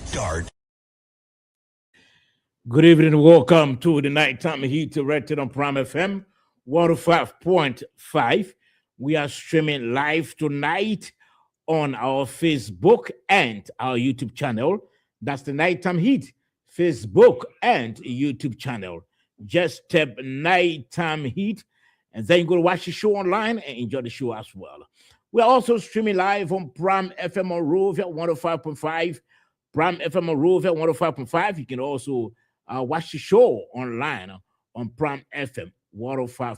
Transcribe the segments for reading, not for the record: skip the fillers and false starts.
Start. Good evening and welcome to the Nighttime Heat directed on Prime FM 105.5. We are streaming live tonight on our Facebook and our YouTube channel. That's the Nighttime Heat, Facebook and YouTube channel. Just tap Nighttime Heat and then you go to watch the show online and enjoy the show as well. We are also streaming live on Prime FM on Rovia 105.5. Prime FM on Rovia 105.5. You can also watch the show online on Prime FM 105.5.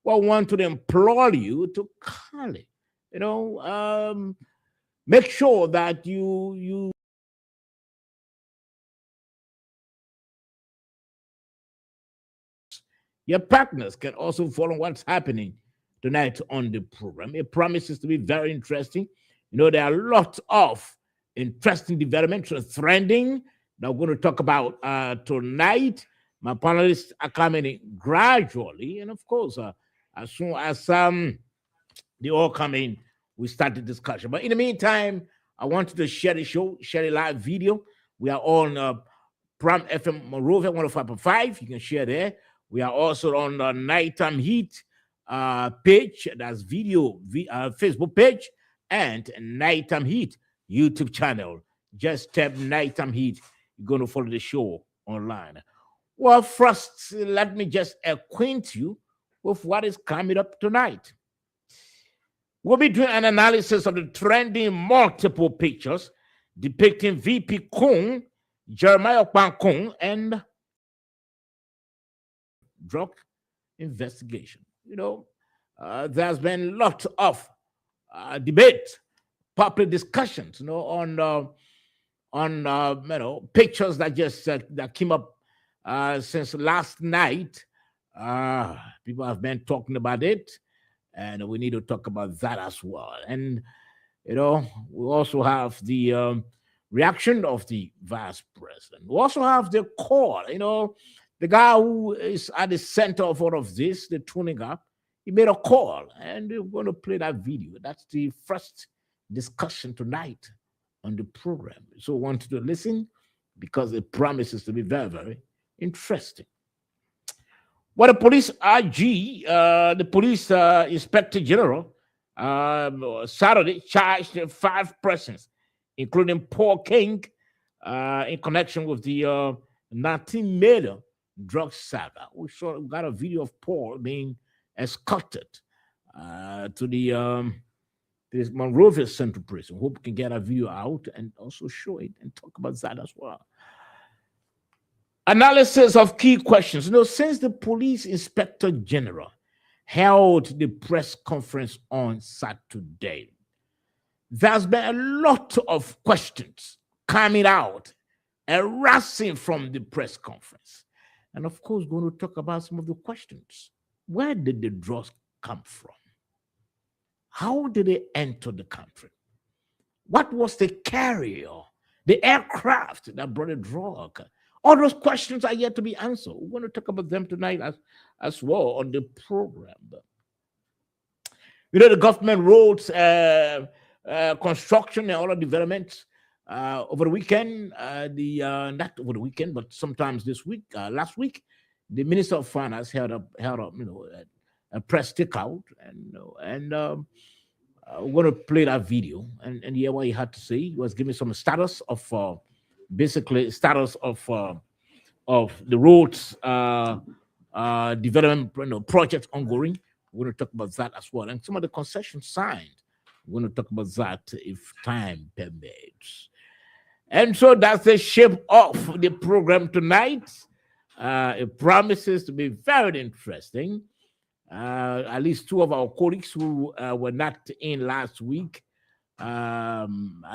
Well, I want to implore you to kindly, make sure that you your partners can also follow what's happening tonight on the program. It promises to be very interesting. There are lots of interesting developments trending that we're going to talk about tonight. My panelists are coming in gradually, and of course, as soon as they all come in, we start the discussion. But in the meantime, I wanted to share the show, share the live video. We are on Prime FM Monrovia 105.5. You can share there. We are also on the Nighttime Heat page, that's Facebook page, and Nighttime Heat YouTube channel. Just tap Nighttime Heat. You're going to follow the show online. Well, first, let me just acquaint you with what is coming up tonight. We'll be doing an analysis of the trending multiple pictures depicting VP Kung, Jeremiah Kung, and drug investigation. There's been lots of debate, public discussions, on pictures that just that came up since last night. People have been talking about it, and we need to talk about that as well. And we also have the reaction of the vice president. We also have the call. The guy who is at the center of all of this, the tuning up, he made a call, and we're going to play that video. That's the first discussion tonight on the program. So I want you to listen because it promises to be very, very interesting. Well, the police RG, the police inspector general, Saturday charged 5 persons, including Paul King, in connection with the 19 million drug saga. We got a video of Paul being escorted to the this Monrovia Central Prison. Hope we can get a video out and also show it and talk about that as well. Analysis of key questions. Since the police inspector general held the press conference on Saturday, there's been a lot of questions coming out, arising from the press conference. And of course, going to talk about some of the questions. Where did the drugs come from? How did they enter the country? What was the carrier, the aircraft that brought the drug? All those questions are yet to be answered. We're going to talk about them tonight as well on the program. The government roads, construction, and all the developments over the weekend. Not over the weekend, but sometimes this week. Last week, the Minister of Finance held up, a press takeout, and we're going to play that video and hear what he had to say. He was giving some status of status of the roads development projects ongoing. We're going to talk about that as well, and some of the concessions signed. We're going to talk about that if time permits. And so that's the shape of the program tonight. It promises to be very interesting. At least 2 of our colleagues who were not in last week. I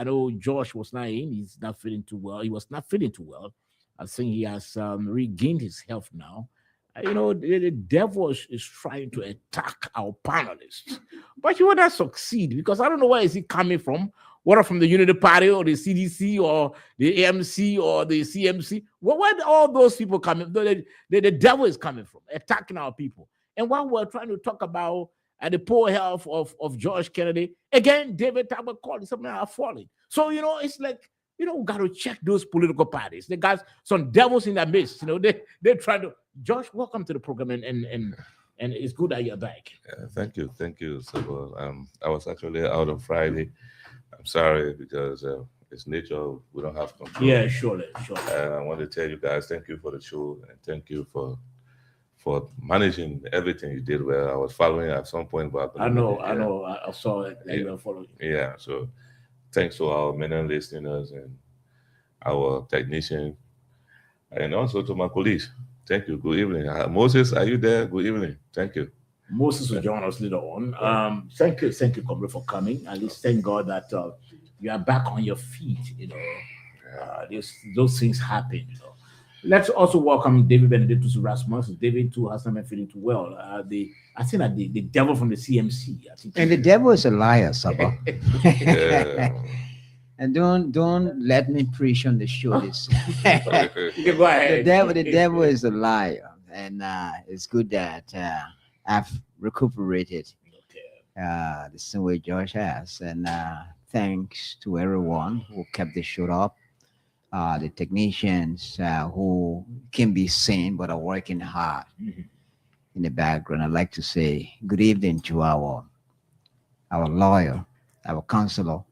know Josh was not in. He's not feeling too well. He was not feeling too well. I think he has regained his health now. The devil is trying to attack our panelists, but he will not succeed because I don't know where is he coming from. Whether from the Unity Party or the CDC or the AMC or the CMC. Where all those people coming? The devil is coming from, attacking our people. And while we're trying to talk about the poor health of George Kennedy, again, David Talbot called something are falling. So, it's like, we got to check those political parties. They got some devils in their midst. They try to. Josh, welcome to the program, and it's good that you're back. Thank you, Sabo. I was actually out on Friday. I'm sorry because it's nature. We don't have control. Yeah, surely. I want to tell you guys, thank you for the show and thank you for managing everything you did well. I was following at some point, but I know. I saw it. That you were following. Yeah. So thanks to our many listeners and our technician, and also to my colleagues. Thank you. Good evening. Moses, are you there? Good evening. Thank you. Moses will join us later on. Thank you, comrade, for coming. At least thank God that you are back on your feet. Those things happen. Let's also welcome David Benedictus Rasmus. David too has not been feeling too well. I think that the devil from the CMC. And the devil is a liar, Saba. Yeah. And don't let me preach on the show. This You go ahead. the devil is a liar, and it's good that I've recuperated the same way George has. And thanks to everyone who kept the show up, the technicians who can be seen but are working hard in the background. I'd like to say good evening to our lawyer, our counselor.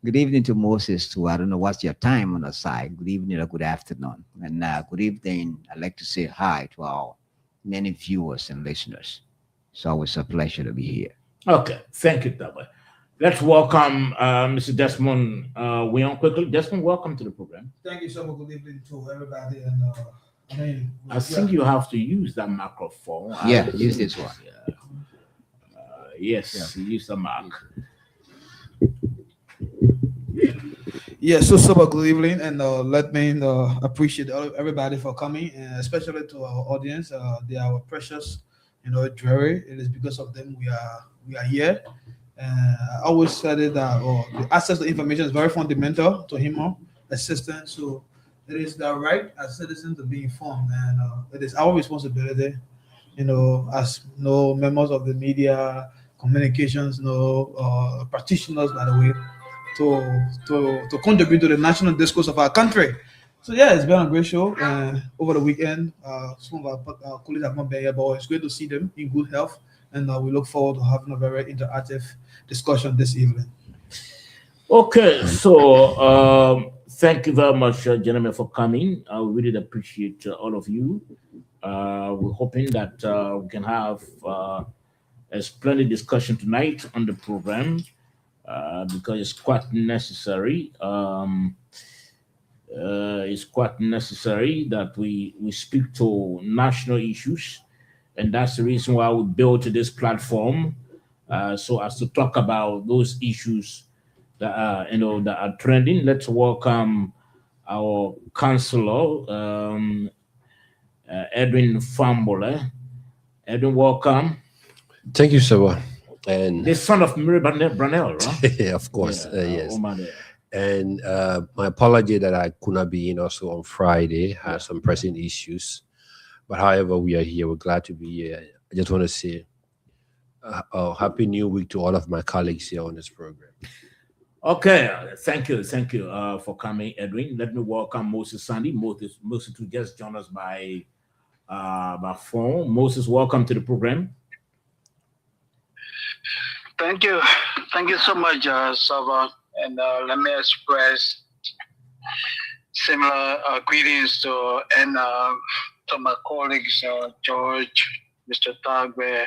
Good evening to Moses too. I don't know what's your time on the side. Good evening or good afternoon. And good evening. I'd like to say hi to our many viewers and listeners. It's always a pleasure to be here. Okay, thank you, Daba. Let's welcome Mr. Desmond Weon quickly. Desmond, welcome to the program. Thank you so much. Good evening to everybody. And I think you have to use that microphone. Yeah, use this one. Yes, use the mic. so super good evening, and let me appreciate everybody for coming, and especially to our audience. They are our precious, jewelry. It is because of them we are here. I always said it that the access to information is very fundamental to human assistance. So it is the right as citizens to be informed, and it is our responsibility, as members of the media, communications, practitioners, by the way, to contribute to the national discourse of our country. So yeah, it's been a great show. Over the weekend, some of our colleagues have not been here, but it's great to see them in good health, and we look forward to having a very interactive discussion this evening. Okay, so thank you very much, gentlemen, for coming. I really appreciate all of you. We're hoping that we can have a splendid discussion tonight on the program. Because it's quite necessary. It's quite necessary that we speak to national issues, and that's the reason why we built this platform, so as to talk about those issues that are trending. Let's welcome our counselor, Edwin Fambola. Edwin, welcome. Thank you, Saba. And The son of Mary Brunel, right? yeah, of course, yes. Omar there. And my apology that I could not be in also on Friday. Had some pressing issues, but however, we are here. We're glad to be here. I just want to say a happy new week to all of my colleagues here on this program. Okay, thank you for coming, Edwin. Let me welcome Moses Sandy. Moses who just joined us by phone. Moses, welcome to the program. Thank you so much, Sava. And let me express similar greetings to my colleagues, George, Mr. Tagwe,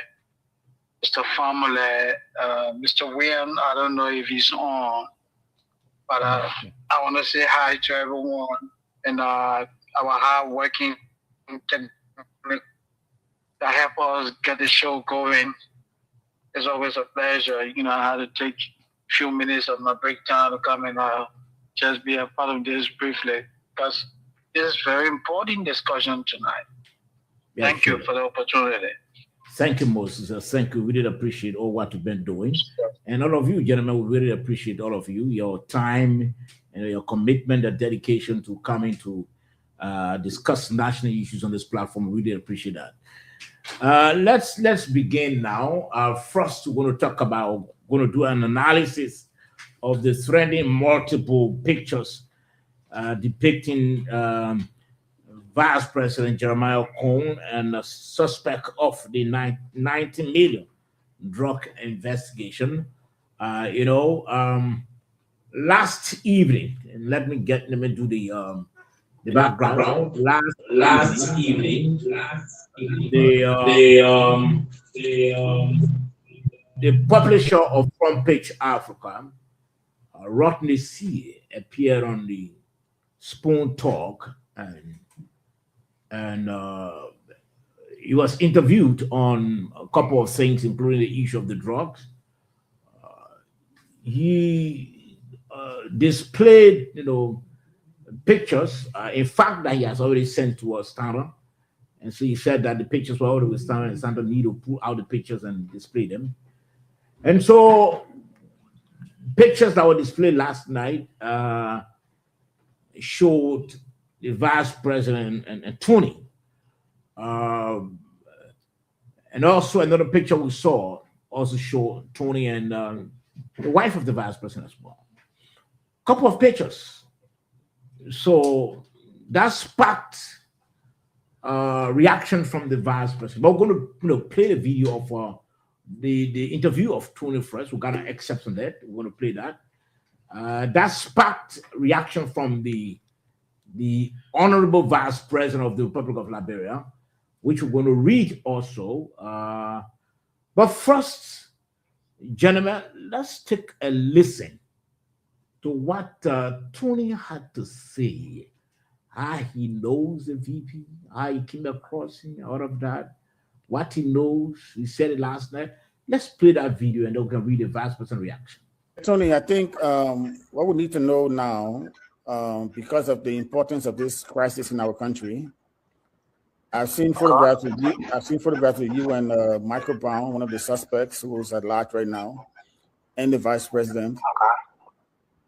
Mr. Famole, Mr. William. I don't know if he's on, but I want to say hi to everyone and our hard-working that help us get the show going. It's always a pleasure. I had to take a few minutes of my break time to come and just be a part of this briefly, because this is very important discussion tonight. Yeah, Thank you for the opportunity. Thank you, Moses. Thank you. We really appreciate all what you've been doing. And all of you, gentlemen, we really appreciate all of you, your time and your commitment and dedication to coming to discuss national issues on this platform. We really appreciate that. Let's begin now. First, we're going to do an analysis of the threading multiple pictures depicting Vice President Jeremiah Cohn and a suspect of the 90 million drug investigation. Last evening, and let me do the background. Last evening, The the um, the the publisher of Front Page Africa, Rodney C, appeared on the Spoon Talk, and he was interviewed on a couple of things, including the issue of the drugs. He displayed, pictures. In fact, that he has already sent to a standard, and so he said that the pictures were already with standard, and standard need to pull out the pictures and display them. And so, pictures that were displayed last night showed the vice president and Tony. And also another picture we saw also showed Tony and the wife of the vice president as well. Couple of pictures. So that sparked reaction from the vice president. But we're going to play the video of the interview of Tony first. We're going to accept on that. We're going to play that. That sparked reaction from the honorable vice president of the Republic of Liberia, which we're going to read also. But first, gentlemen, let's take a listen to what Tony had to say. How he knows the VP, how he came across him, all of that, what he knows. He said it last night. Let's play that video and then we can read the vice president reaction. Tony, I think what we need to know now, because of the importance of this crisis in our country, I've seen photographs of you. I've seen photographs of you and Michael Brown, one of the suspects who's at large right now, and the vice president.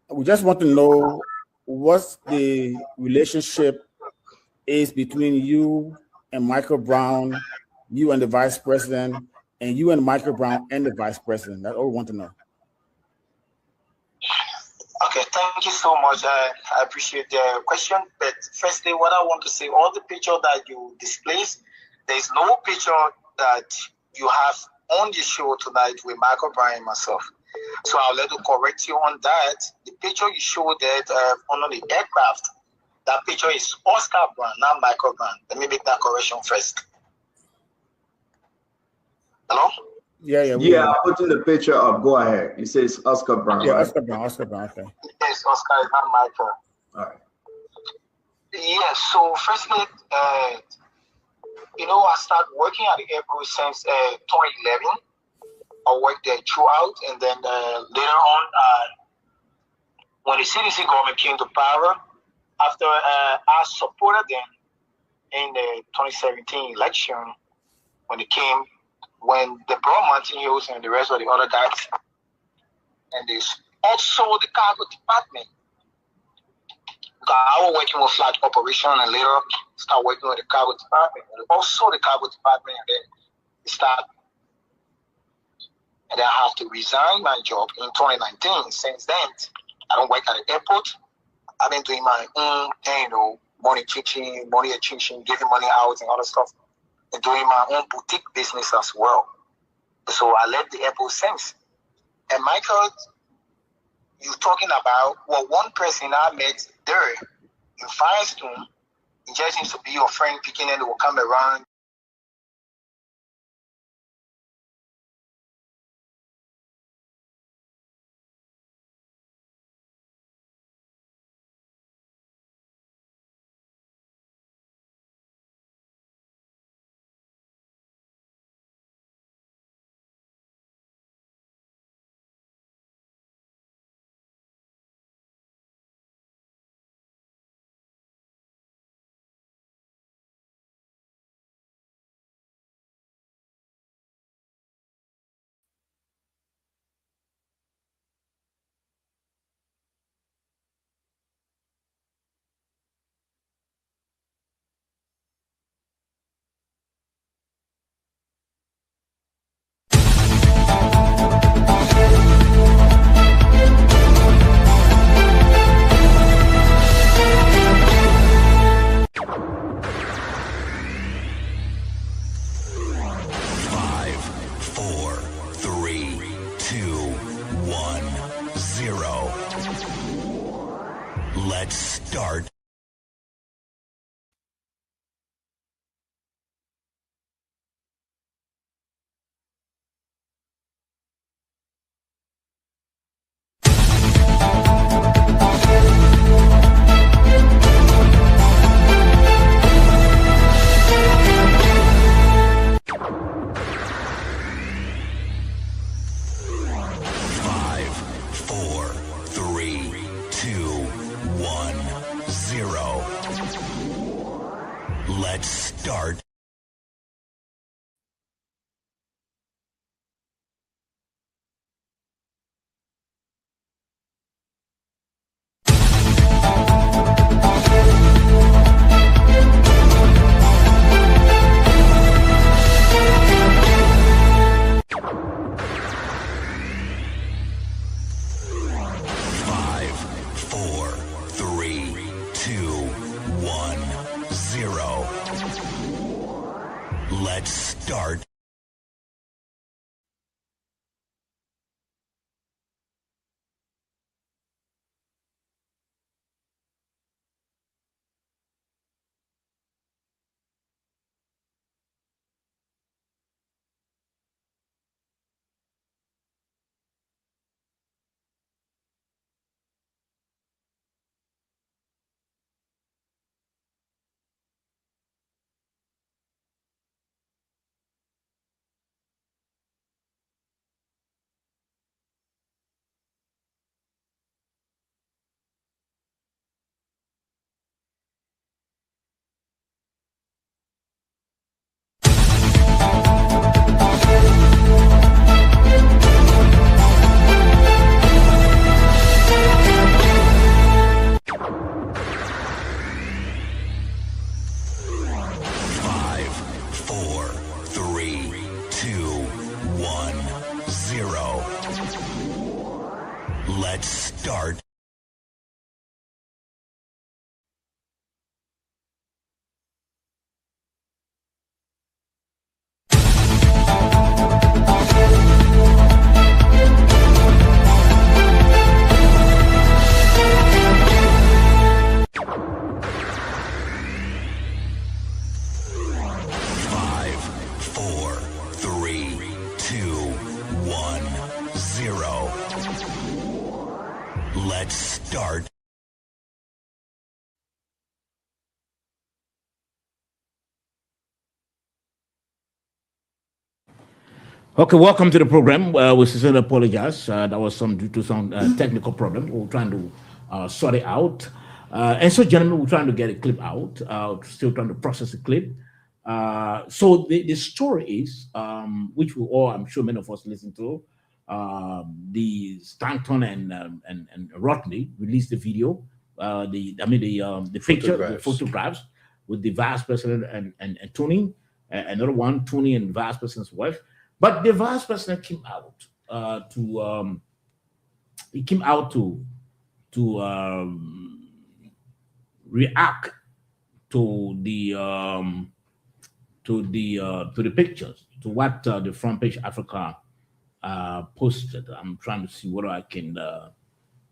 We just want to know what the relationship is between you and Michael Brown, you and the vice president, and you and Michael Brown and the vice president. That's all we want to know. Okay, thank you so much. I appreciate the question. But firstly, what I want to say, all the picture that you displaced, there's no picture that you have on the show tonight with Michael Brown and myself. So I'll let you correct you on that. The picture you showed that on the aircraft, that picture is Oscar Brown, not Michael Brown. Let me make that correction first. Hello? Yeah. Yeah, I put in the picture up. Go ahead. It says Oscar Brown. Yeah, right? Oscar Brown. Okay. Yes, Oscar is not Michael. All right. Yes, so firstly, I started working at the airport since 2011. I worked there throughout, and then later on, when the CDC government came to power, after I supported them in the 2017 election, when they brought Martin Hills and the rest of the other guys, and they also the cargo department. Because I was working with flight operation and later start working with the cargo department. Also the cargo department, and then and then I have to resign my job in 2019. Since then, I don't work at the airport. I've been doing my own thing, money teaching, money exchange, giving money out and other stuff, and doing my own boutique business as well. So I left the airport since. And Michael, you're talking about, one person I met there in Firestone, he just seems to be your friend, picking and will come around. Let's start. Let's start. Let's start. Let's start. Okay, welcome to the program. We sincerely apologize. That was due to some technical problem. We're trying to sort it out. And so, gentlemen, we're trying to get a clip out. Still trying to process the clip. So the story is, which we all, I'm sure many of us listen to, the Stanton and Rodney released the video, the picture, the photographs with the vice president and Tony, another one, Tony and the vice president's wife. But the vice president came out to react to the pictures, to what the Front Page Africa posted. I'm trying to see whether I can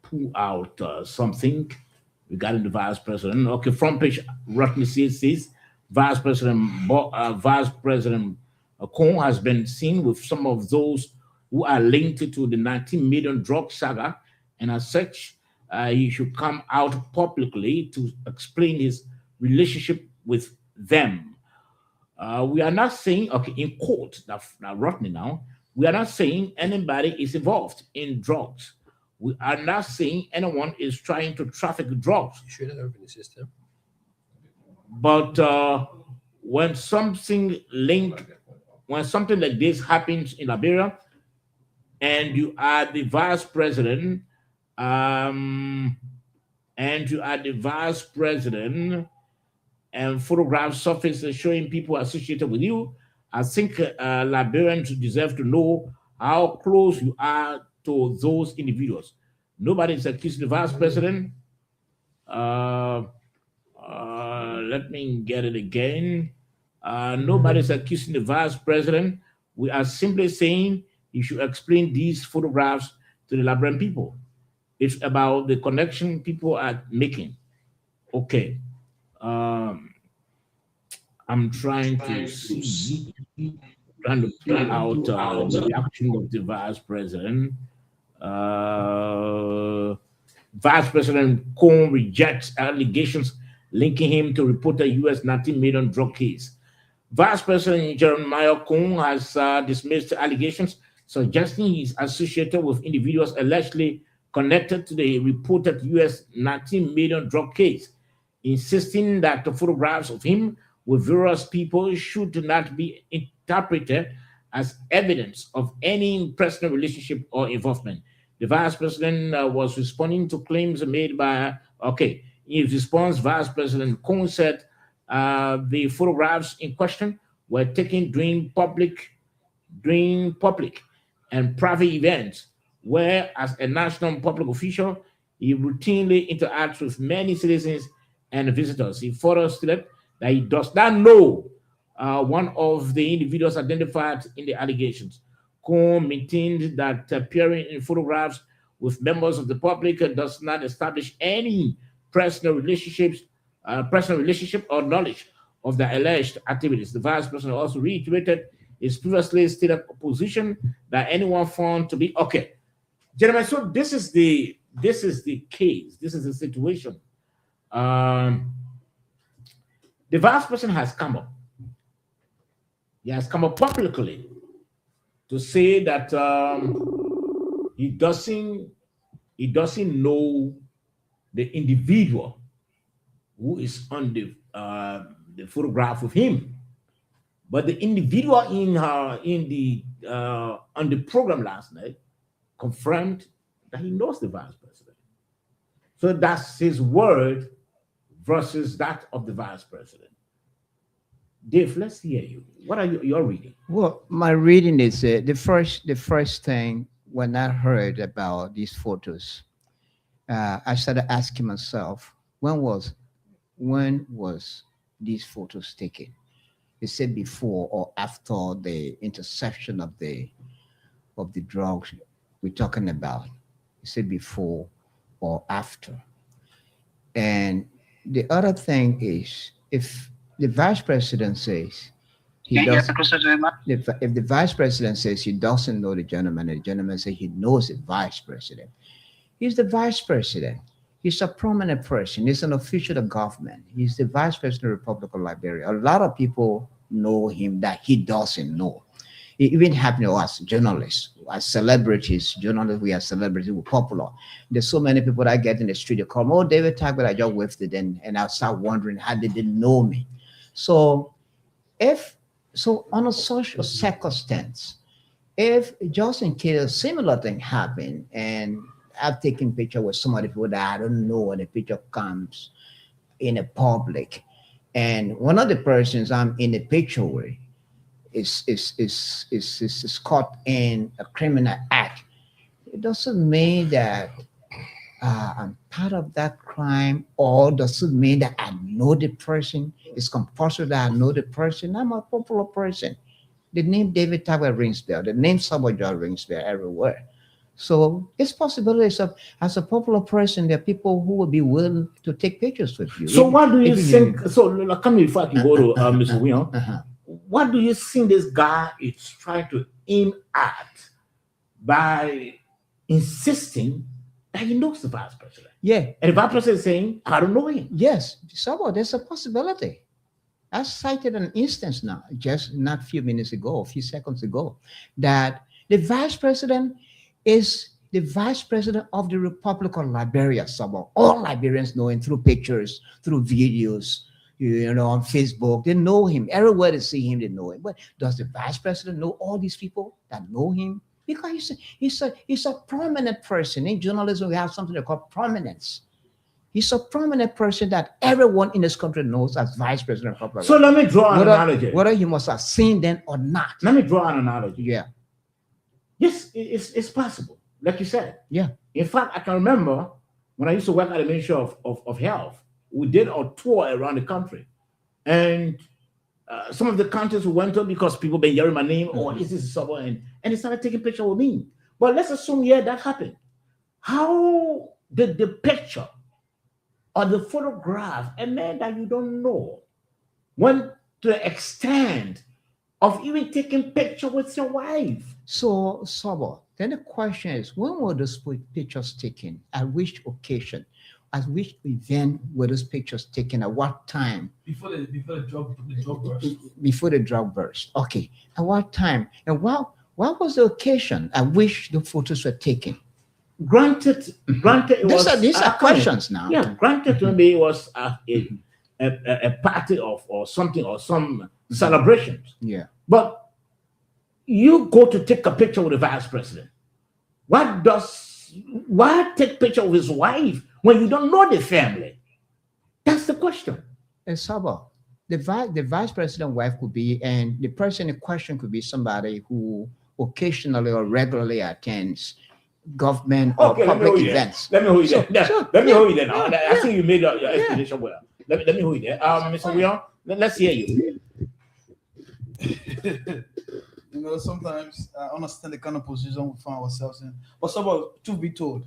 pull out something regarding the vice president. Okay, Front Page Rodney says Vice President Kong has been seen with some of those who are linked to the 19 million drug saga, and as such, he should come out publicly to explain his relationship with them. We are not saying, okay, in court, now Rodney now, we are not saying anybody is involved in drugs. We are not saying anyone is trying to traffic drugs. Should have been the system. But when something like this happens in Liberia, and you are the vice president, and photographs surface showing people associated with you, I think Liberians deserve to know how close you are to those individuals. Nobody is accusing the vice president. Let me get it again. Nobody is accusing the vice president. We are simply saying you should explain these photographs to the Liberian people. It's about the connection people are making. Okay. I'm trying to see, trying to pull out the reaction of the vice president. Vice President Kong rejects allegations linking him to reported U.S. 19 million drug case. Vice President Jeremiah Kong has dismissed allegations suggesting he's associated with individuals allegedly connected to the reported U.S. 19 million drug case, insisting that the photographs of him with various people should not be interpreted as evidence of any personal relationship or involvement. The vice president was responding to claims made by, okay, in response, Vice President Cohn said the photographs in question were taken during public and private events, where as a national public official, he routinely interacts with many citizens and visitors. He further stated that he does not know one of the individuals identified in the allegations. Cohn maintained that appearing in photographs with members of the public does not establish any personal relationship or knowledge of the alleged activities. The vice president also reiterated his previously stated position that anyone found to be okay. Gentlemen, so this is the case. This is the situation. The vice president has come up. He has come up publicly to say that he doesn't know the individual who is on the photograph with him, but the individual on the program last night confirmed that he knows the vice president. So that's his word versus that of the vice president. Dave, let's hear you. What are your reading? Well, my reading is the first thing when I heard about these photos, I started asking myself, when was these photos taken? They said before or after the interception of the drugs we're talking about. They said before or after. And the other thing is, if the vice president says he doesn't, if the vice president says he doesn't know the gentleman, and the gentleman says he knows the vice president, he's the vice president. He's a prominent person. He's an official of government. He's the vice president of the Republic of Liberia. A lot of people know him that he doesn't know. It even happened to us, journalists, as celebrities, journalists, we are celebrities, we're popular. There's so many people that get in the street, they call me, oh, David Tagbe, I just whiffed it, and I'll start wondering how they didn't know me. So on a social circumstance, if just in case a similar thing happened and I've taken picture with some of the people that I don't know when the picture comes in a public, and one of the persons I'm in the picture with is caught in a criminal act, it doesn't mean that I'm part of that crime, or doesn't mean that I know the person. It's compulsory that I know the person. I'm a popular person. The name David Tagbe rings bell. The name Samuel George rings bell everywhere. So it's possibilities of, as a popular person, there are people who will be willing to take pictures with you. So what do you think? So come before I can go to Mr. William. What do you think this guy is trying to aim at by insisting that he knows the vice president? Yeah. And the vice president is saying, I don't know him. Yes. So there's a possibility. I cited an instance now, just not a few minutes ago, a few seconds ago, that the vice president is the vice president of the Republic of Liberia. Some all Liberians know him through pictures, through videos, on Facebook. They know him. Everywhere they see him, they know him. But does the vice president know all these people that know him? Because he's a prominent person. In journalism, we have something they call prominence. He's a prominent person that everyone in this country knows as vice president of Republic. So let me draw an analogy. Whether he must have seen them or not. Let me draw an analogy. Yeah. Yes, it's possible. Like you said. Yeah. In fact, I can remember when I used to work at the Ministry of Health, we did a tour around the country. And some of the countries we went to, because people been hearing my name, or is this someone, and they started taking pictures with me. But let's assume, that happened. How did the picture or the photograph, a man that you don't know, went to the extent of even taking picture with your wife? So, Sabo, then the question is, when were those pictures taken? At which occasion? At which event were those pictures taken? At what time? Before the drug burst. Before the drug burst. Okay. At what time? And what was the occasion at which the photos were taken? Granted, it was. These are questions now. Yeah, granted, maybe it was a party or something or some celebrations. Yeah. But you go to take a picture with the vice president. Why take picture of his wife when you don't know the family? That's the question. And Sabo, the vice president wife could be, and the person in question could be somebody who occasionally or regularly attends government or public events. Let me hold you there. Let me hold you there now. Yeah, I think you made your explanation well. Let me hold you there. Mr. William, let's hear you. You know, sometimes I understand the kind of position we find ourselves in. But Sabo, truth be told,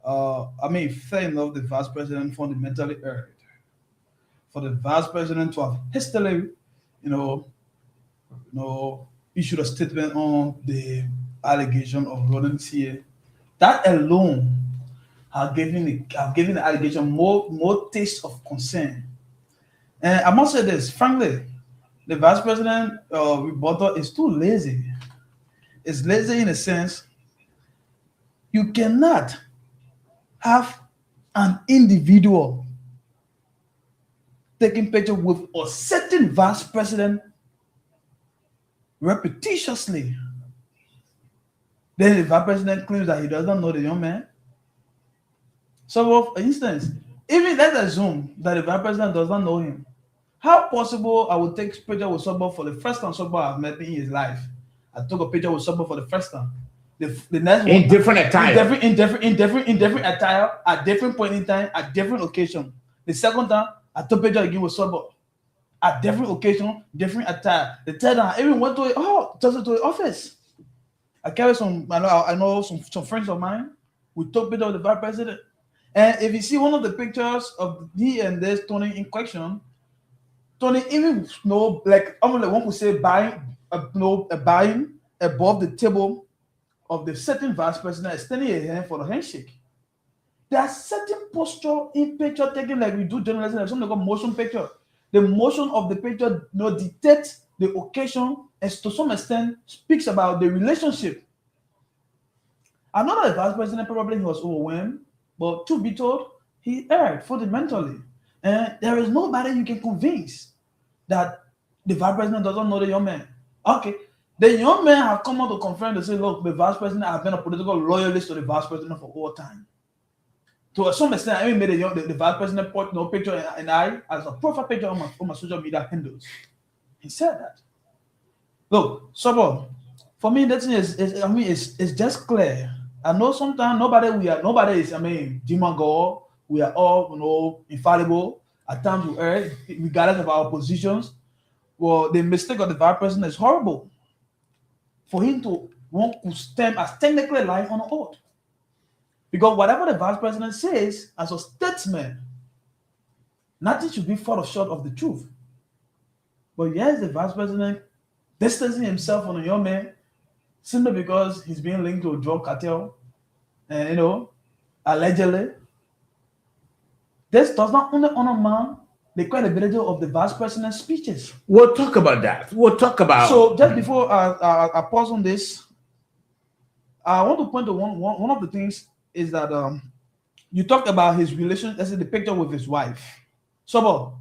I mean, fair enough, the vice president fundamentally erred. For the vice president to have hastily, issued a statement on the allegation of running CA, that alone have given the allegation more taste of concern. And I must say this, frankly, the vice president rebuttal is too lazy. It's lazy in a sense. You cannot have an individual taking picture with a certain vice president repetitiously. Then the vice president claims that he does not know the young man. So, for instance, even let's assume that the vice president does not know him. How possible I would take a picture with somebody for the first time somebody I've met in his life? I took a picture with somebody for the first time. The next In one, different attire. in different attire, at different point in time, at different occasion. The second time, I took a picture again with somebody at different occasion, different attire. The third time, I even went to the office. I carry I know some friends of mine. We took picture of the vice president. And if you see one of the pictures of he and this Tony in question, Tony even almost one could say buying above the table of the certain vice president, extending a hand for the handshake. There are certain posture in picture taken like we do journalism, like something called motion picture. The motion of the picture dictates the occasion and to some extent speaks about the relationship. Another vice president probably was overwhelmed, but to be told, he erred fundamentally. And there is nobody you can convince that the vice president doesn't know the young man. Okay, the young man have come out to confirm to say, look, the vice president has been a political loyalist to the vice president for all time. To some extent, I even made the vice president put no picture and I as a profile picture on my social media handles. He said that. Look, so for me, that thing is just clear. I know sometimes nobody is, demon God. We are all, infallible. At times we err, regardless of our positions. Well, the mistake of the vice president is horrible. For him to want to stand as technically lying on oath. Because whatever the vice president says as a statesman, nothing should be far short of the truth. But yes, the vice president distancing himself from a young man simply because he's being linked to a drug cartel, and allegedly. This does not only undermine the credibility of the vice president's speeches. We'll talk about that. We'll talk about. So just before I pause on this, I want to point to one of the things is that you talked about his relation, let's say the picture with his wife. So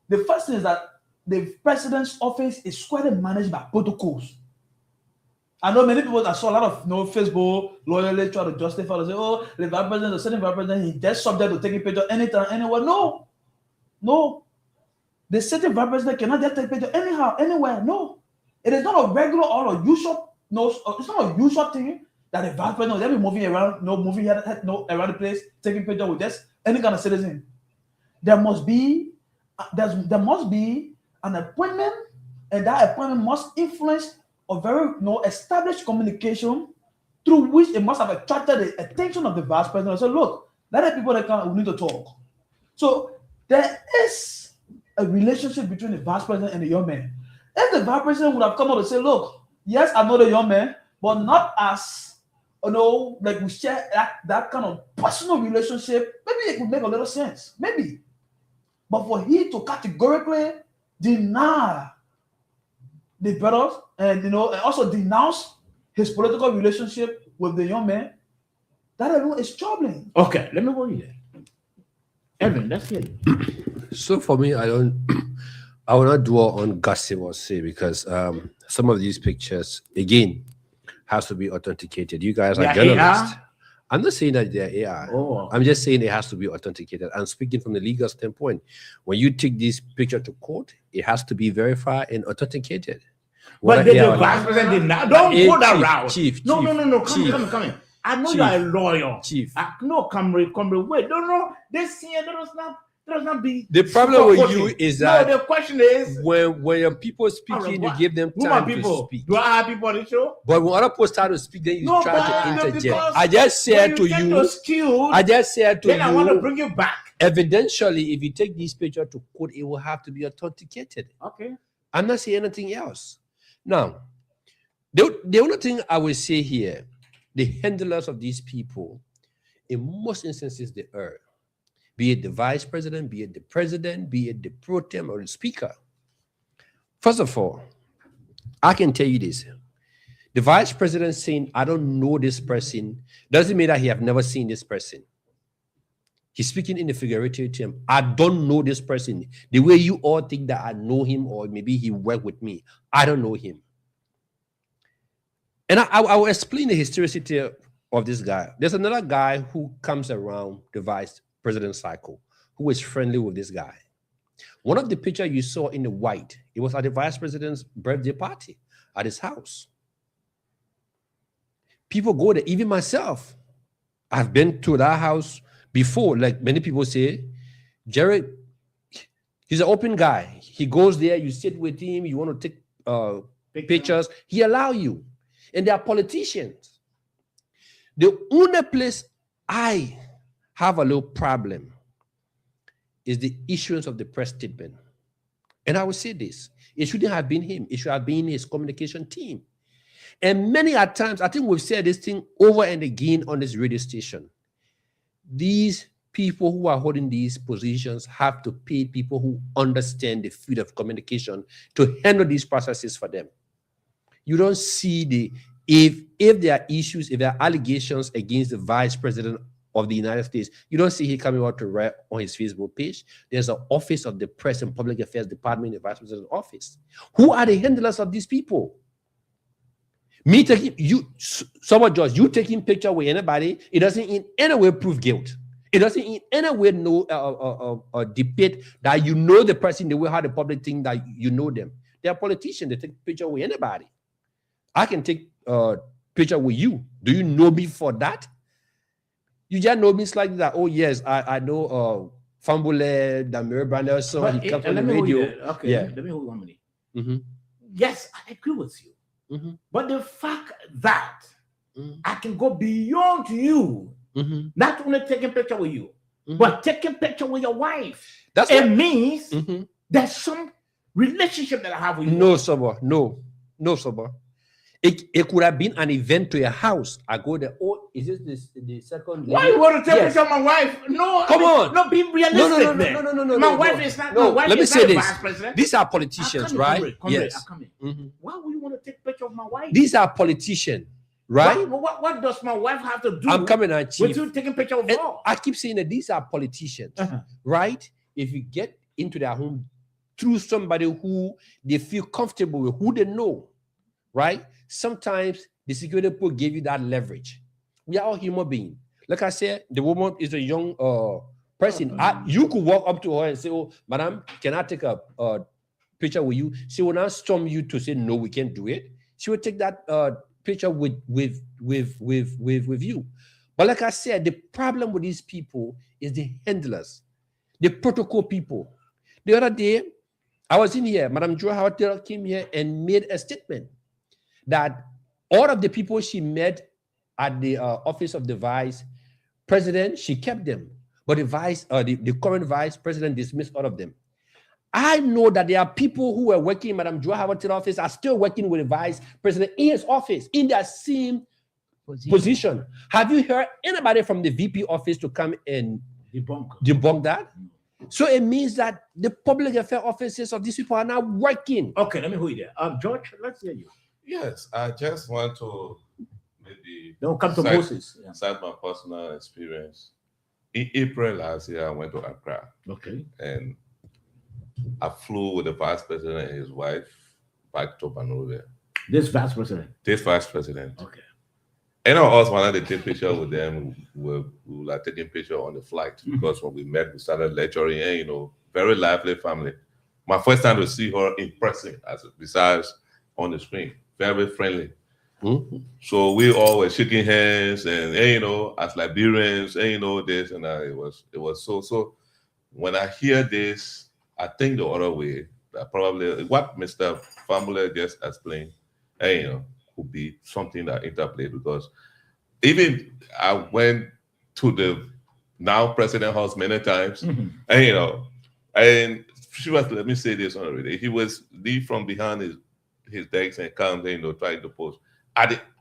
the first thing is that the president's office is squarely managed by protocols. I know many people that saw a lot of Facebook loyally try to justify to say, oh, the vice president, the certain vice president, he's just subject to taking picture anytime, anywhere. No. The certain vice president cannot just take picture anyhow, anywhere. No. It is not a regular or a usual, it's not a usual thing that the vice president will be moving around, around the place, taking picture with just any kind of citizen. There must be an appointment, and that appointment must influence a very established communication through which it must have attracted the attention of the vice president. So look, there are people that we need to talk. So there is a relationship between the vice president and the young man. If the vice president would have come out and say, look, yes, I know the young man, but not as like we share that kind of personal relationship, maybe it would make a little sense. Maybe. But for him to categorically deny the brothers and also denounce his political relationship with the young man, that alone is troubling. Okay, let me go you there. Evan, let's hear you. So for me, I don't. I will not dwell on gossip or say because some of these pictures again has to be authenticated. You guys are journalists. AR? I'm not saying that they're AI. Oh. I'm just saying it has to be authenticated. I'm speaking from the legal standpoint. When you take this picture to court, it has to be verified and authenticated. But Whether the AI vice president did not. Don't go that route. Chief. No. Come in. I know you are a lawyer. Chief. No, come wait. No. This here, let us not be. The problem with sugarcoating. you is that the question is when your people speaking, you give them time to speak. Do I have people on the show? But when other people start to speak, then you try to interject. because I just said to you. I just said to you. Then I want to bring you back. Evidentially, if you take this picture to court, it will have to be authenticated. Okay. I'm not saying anything else. Now, the only thing I will say here, the handlers of these people, in most instances, they err. Be it the vice president, be it the president, be it the pro tem or the speaker. First of all, I can tell you this. The vice president saying, I don't know this person, doesn't mean that he have never seen this person. He's speaking in a figurative term. I don't know this person. The way you all think that I know him or maybe he worked with me. I don't know him. And I will explain the historicity of this guy. There's another guy who comes around the vice president cycle who is friendly with this guy. One of the pictures you saw in the white, it was at the vice president's birthday party at his house. People go there, even myself. I've been to that house before, like many people say. Jared, he's an open guy. He goes there, you sit with him, you want to take pictures, he allow you. And they are politicians. The only place I have a little problem is the issuance of the press statement. And I will say this, it shouldn't have been him. It should have been his communication team. And many at times, I think we've said this thing over and again on this radio station. These people who are holding these positions have to pay people who understand the field of communication to handle these processes for them. You don't see if there are issues, if there are allegations against the vice president of the United States, you don't see him coming out to write on his Facebook page. There's an office of the Press and Public Affairs Department in the vice president's office. Who are the handlers of these people? Me taking Judge, you taking picture with anybody, it doesn't in any way prove guilt. It doesn't in any way debate that you know the person the way how the public think that you know them. They are politicians, they take picture with anybody. I can take a picture with you. Do you know me for that? You just know me like that. Oh, yes, I know Fambule, Damir Brandel, so he comes on the radio. Okay, yeah. Let me hold 1 minute. Mm-hmm. Yes, I agree with you. Mm-hmm. But the fact that I can go beyond you, not only taking picture with you, but taking picture with your wife, it means there's some relationship that I have with you. No, Soba. No, Soba. It could have been an event to your house. I go there. Oh, is this the second? Why you want to take picture of my wife? No, come on. No, be realistic. No. My wife is not. No, let me say this. These are politicians, right? Yes. Why would you want to take picture of my wife? These are politicians, right? What does my wife have to do? I'm coming at Chief. With you taking picture of her? I keep saying that these are politicians, right? If you get into their home through somebody who they feel comfortable with, who they know, right? Sometimes the security people give you that leverage. We are all human beings. Like I said, the woman is a young person. You could walk up to her and say, "Oh, madam, can I take a picture with you?" She will not storm you to say, "No, we can't do it." She will take that picture with you. But like I said, the problem with these people is the handlers, the protocol people. The other day, I was in here. Madam Joe Howard came here and made a statement that all of the people she met at the office of the vice president, she kept them. But the current vice president dismissed all of them. I know that there are people who were working in Madam Joe Howard's office are still working with the vice president in his office, in their same position. Have you heard anybody from the VP office to come and debunk that? So it means that the public affairs offices of these people are now working. Okay, let me hold you there. George, let's hear you. Yes, I just want to maybe don't come to Moses. Cite my personal experience. In April last year, I went to Accra. Okay. And I flew with the vice president and his wife back to Monrovia. This vice president. This vice president. Okay. And I also wanted to take picture with them. We were like taking picture on the flight because when we met, we started lecturing. And, you know, very lively family. My first time to see her in person, besides on the screen, very friendly. Mm-hmm. So we all were shaking hands, and you know, as Liberians, and you know this, and it was so. When I hear this, I think the other way that probably what Mr. Famula just explained, and you know, could be something that interplayed because even I went to the now president house many times, and you know, and she was, let me say this already. He was leave from behind his decks and come, you know, trying to pose.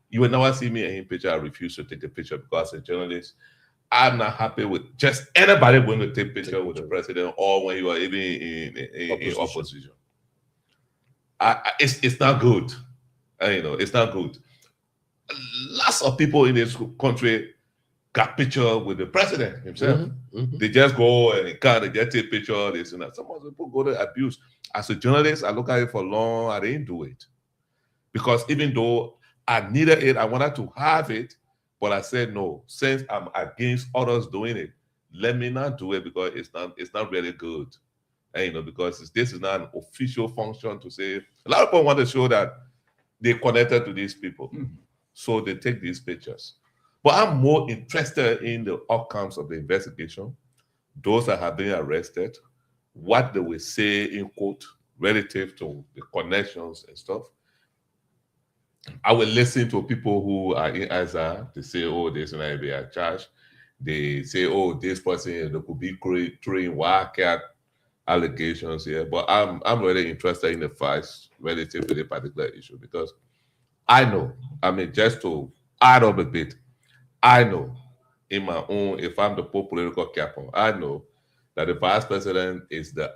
You will never see me in him picture. I refuse to take a picture because as a journalist, I'm not happy with just anybody going to take picture with the president or when you are even in opposition. It's not good. You know, it's not good. Lots of people in this country got picture with the president himself. They just go and they just take picture, this and that. Some of people go to abuse. As a journalist, I look at it for long, I didn't do it. Because even though I needed it, I wanted to have it, but I said no. Since I'm against others doing it, let me not do it because it's not really good. And, you know, because this is not an official function to say. A lot of people want to show that they connected to these people, so they take these pictures. But I'm more interested in the outcomes of the investigation, those that have been arrested, what they will say in quote relative to the connections and stuff. I will listen to people who are in Azar. They say, oh, this and that, they are charged. They say, oh, this person could be throwing wildcat allegations here. But I'm really interested in the facts relative to the particular issue because I know, I mean, just to add up a bit, I know in my own, if I'm the political captain, I know that the vice president is the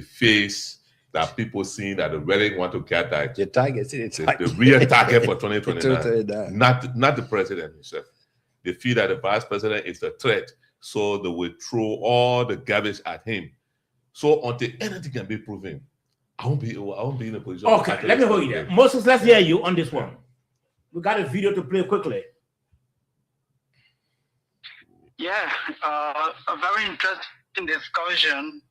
face that people seeing that they really want to get that the real target for 2029, not the president himself. They feel that the vice president is the threat, so they will throw all the garbage at him. So until anything can be proven, I won't be in a position. Okay, let me hold you there. Moses, let's hear you on this one. We got a video to play quickly. Yeah, a very interesting discussion.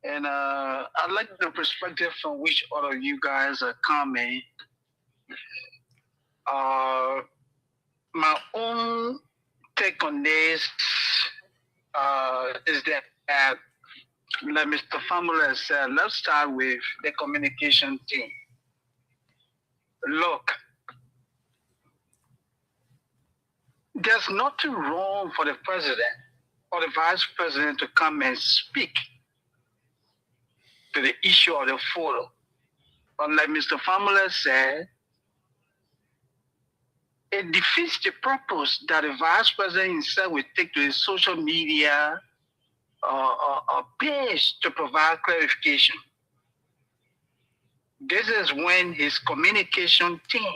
And I like the perspective from which all of you guys are coming. My own take on this is that, like Mr. Famula said, let's start with the communication team. Look, there's nothing wrong for the president or the vice president to come and speak to the issue of the photo. But like Mr. Famula said, it defeats the purpose that the vice president himself will take to his social media page to provide clarification. This is when his communication team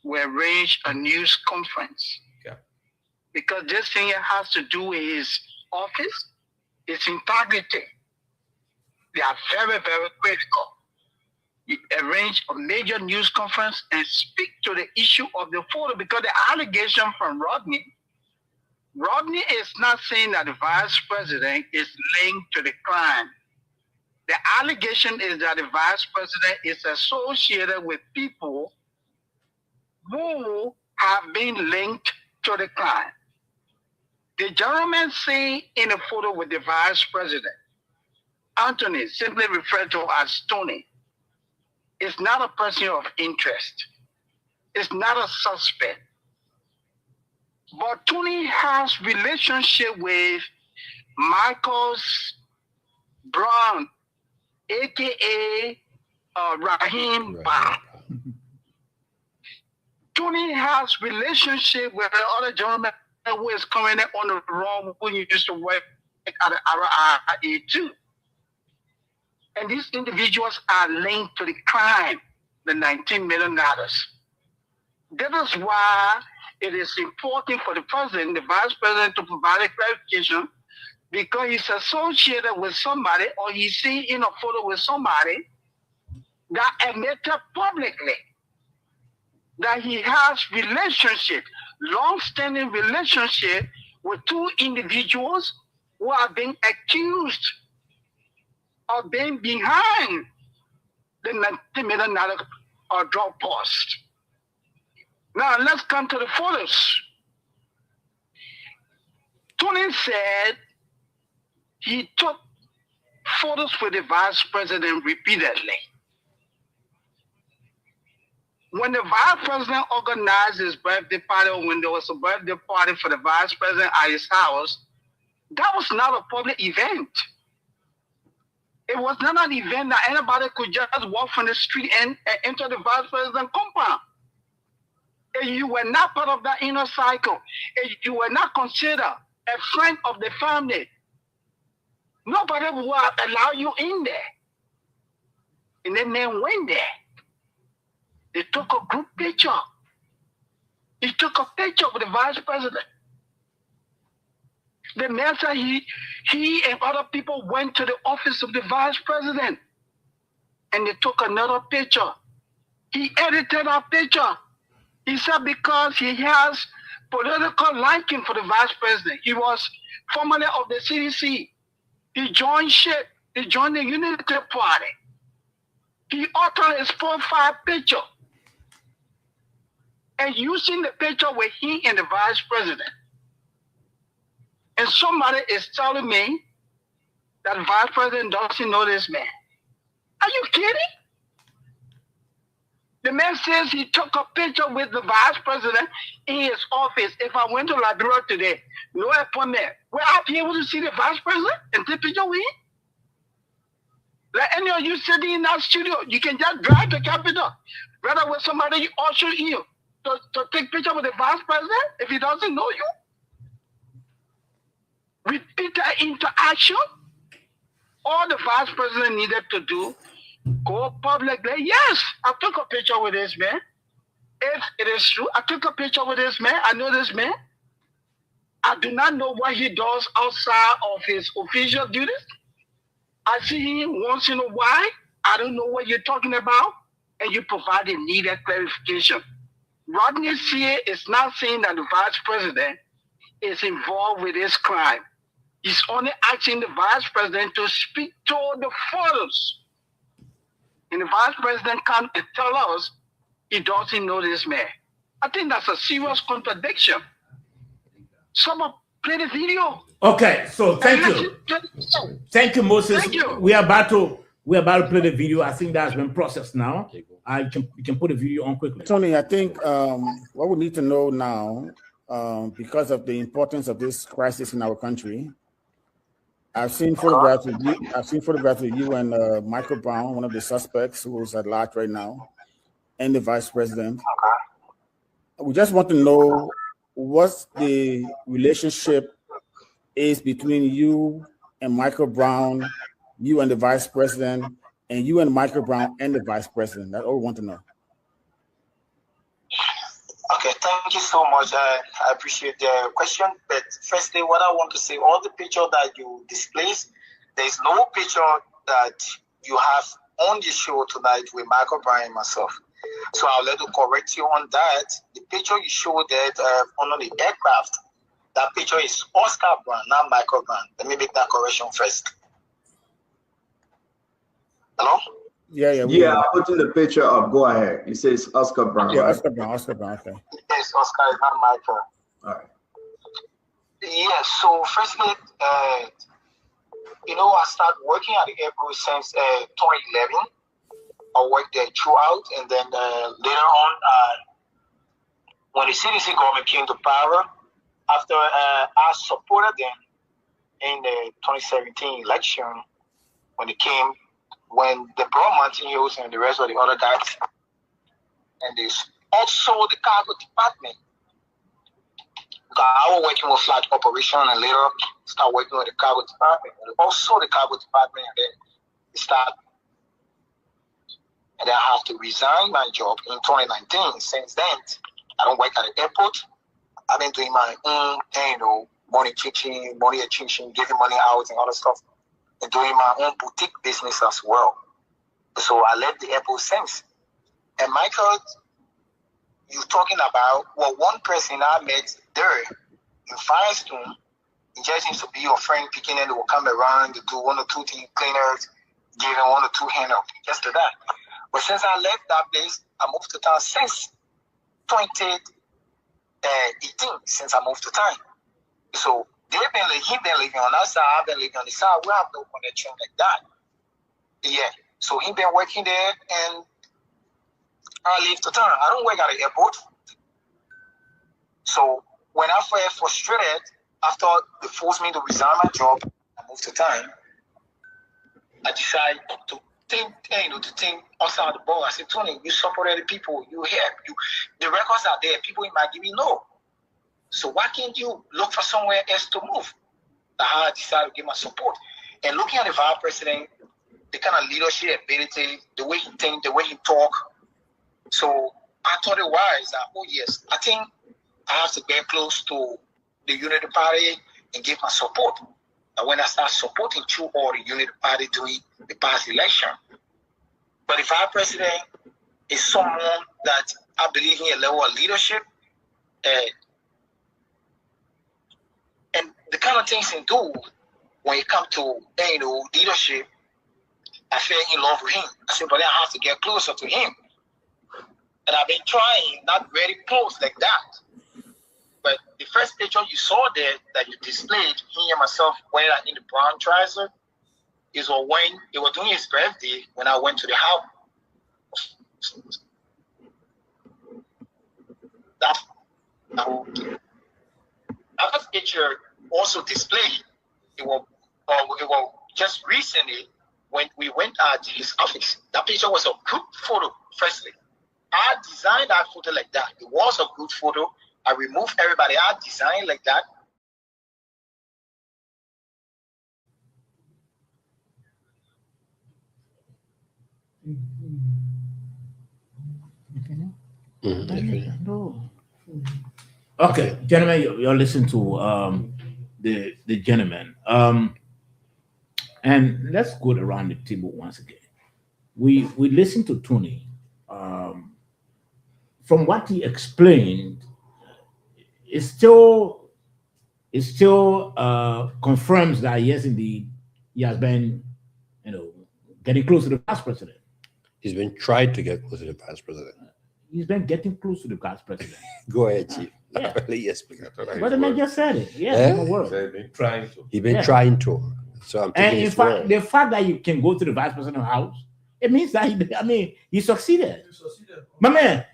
will arrange a news conference. Yeah. Because this thing has to do with his office, its integrity. They are very, very critical. You arrange a major news conference and speak to the issue of the photo because the allegation from Rodney is not saying that the vice president is linked to the crime. The allegation is that the vice president is associated with people who have been linked to the crime. The gentleman seen in the photo with the vice president, Anthony, simply referred to as Tony, is not a person of interest. It's not a suspect. But Tony has relationship with Michaels Brown, aka Raheem Brown. Tony has relationship with the other gentleman who is currently on the road who used to work at the RIA too. And these individuals are linked to the crime, the $19 million. That is why it is important for the president, the vice president, to provide a clarification because he's associated with somebody or he's seen in a photo with somebody that admitted publicly that he has relationship, long-standing relationship with two individuals who are being accused of being behind the $90 million drug bust. Now let's come to the photos. Tony said he took photos with the vice president repeatedly. When the vice president organized his birthday party, or when there was a birthday party for the vice president at his house, that was not a public event. It was not an event that anybody could just walk from the street and enter the vice president compound. If you were not part of that inner cycle, if you were not considered a friend of the family, nobody would allow you in there. And then they went there. They took a group picture. He took a picture with the vice president. The man said he and other people went to the office of the vice president and they took another picture. He edited our picture. He said because he has political liking for the vice president. He was formerly of the CDC. He joined SHIP. He joined the Unity Party. He altered his profile picture. And using the picture with he and the vice president. And somebody is telling me that the vice president doesn't know this man. Are you kidding? The man says he took a picture with the vice president in his office. If I went to Liberia today, no appointment, will I be able to see the vice president and take a picture with him? Like any of you sitting in that studio, you can just drive to Capitol, rather with somebody usher you to take picture with the vice president if he doesn't know you. Repeat that interaction. All the vice president needed to do, go publicly. Yes, I took a picture with this man. If it is true, I took a picture with this man. I know this man. I do not know what he does outside of his official duties. I see him once in a while. I don't know what you're talking about. And you provide the needed clarification. Rodney C. is not saying that the vice president is involved with this crime. He's only asking the vice president to speak to the photos. And the vice president can't tell us he doesn't know this man. I think that's a serious contradiction. Someone play the video. Okay, so thank you. Thank you, Moses. Thank you. We're about to play the video. I think that's been processed now. You can put the video on quickly. Tony, I think what we need to know now, because of the importance of this crisis in our country, I've seen photographs of you. I've seen photographs of you and Michael Brown, one of the suspects who's at large right now, and the vice president. We just want to know what the relationship is between you and Michael Brown, you and the vice president, and you and Michael Brown and the vice president. That's all we want to know. Okay, thank you so much. I appreciate the question. But firstly, what I want to say, all the picture that you display, there's no picture that you have on the show tonight with Michael Brown and myself. So I'll let you correct you on that. The picture you showed that on the aircraft, that picture is Oscar Brown, not Michael Brown. Let me make that correction first. Hello? Yeah. I'm putting the picture up. Go ahead. It says Oscar Brown. Yeah, right? Oscar Brown. Okay. Yes, Oscar is not Michael. All right. Yes. So firstly, I started working at the airport since 2011. I worked there throughout, and then later on, when the CDC government came to power, after I supported them in the 2017 election, when they brought Martin Hills and the rest of the other guys, and they also the cargo department. Because I was working with flight operation and later start working with the cargo department. Also the cargo department, and then and then I have to resign my job in 2019. Since then, I don't work at the airport. I've been doing my own thing, money changing, money exchanging, giving money out and all that stuff, and doing my own boutique business as well. So I left the airport since. And Michael, you're talking about, well, one person I met there in Firestone, it just seems to be your friend picking and they will come around to do 1 or 2 things, cleaners, giving 1 or 2 hand up, just to that. But since I left that place, I moved to town since 2018, since I moved to town. So he been living on that side, I've been living on the side. We have no connection like that. Yeah. So he been working there and I leave to town. I don't work at the airport. So when I felt frustrated after they forced me to resign my job, I moved to town. I decided to think outside the box. I said, Tony, you supported the people, you help, the records are there, people in my give you know. So why can't you look for somewhere else to move? That's how I decided to give my support. And looking at the vice president, the kind of leadership ability, the way he think, the way he talk. So I thought it was, oh yes, I think I have to get close to the Unity Party and give my support. And when I start supporting through all the Unity Party during the past election. But if our president is someone that I believe in a level of leadership, and the kind of things he do when it comes to leadership, I fell in love with him. I said, but then I have to get closer to him. And I've been trying, not very close like that. But the first picture you saw there that you displayed, he and myself wearing in the brown trouser, is when it was during his birthday when I went to the house. That picture also displayed. It was just recently when we went at his office. That picture was a good photo, firstly. I designed that photo like that. It was a good photo. I removed everybody. I designed like that. Okay, gentlemen, you're listening to the gentleman. And let's go around the table once again. We listened to Tony. From what he explained, it still confirms that yes, indeed, he has been, getting close to the past president. He's been trying to get close to the past president. He's been getting close to the past president. Go ahead, Chief. Yeah. Yes, But the man just said it. Yeah, They've been trying to. He's been trying to. So I'm and in fact, the fact that you can go to the vice president's house, it means that he succeeded. My man,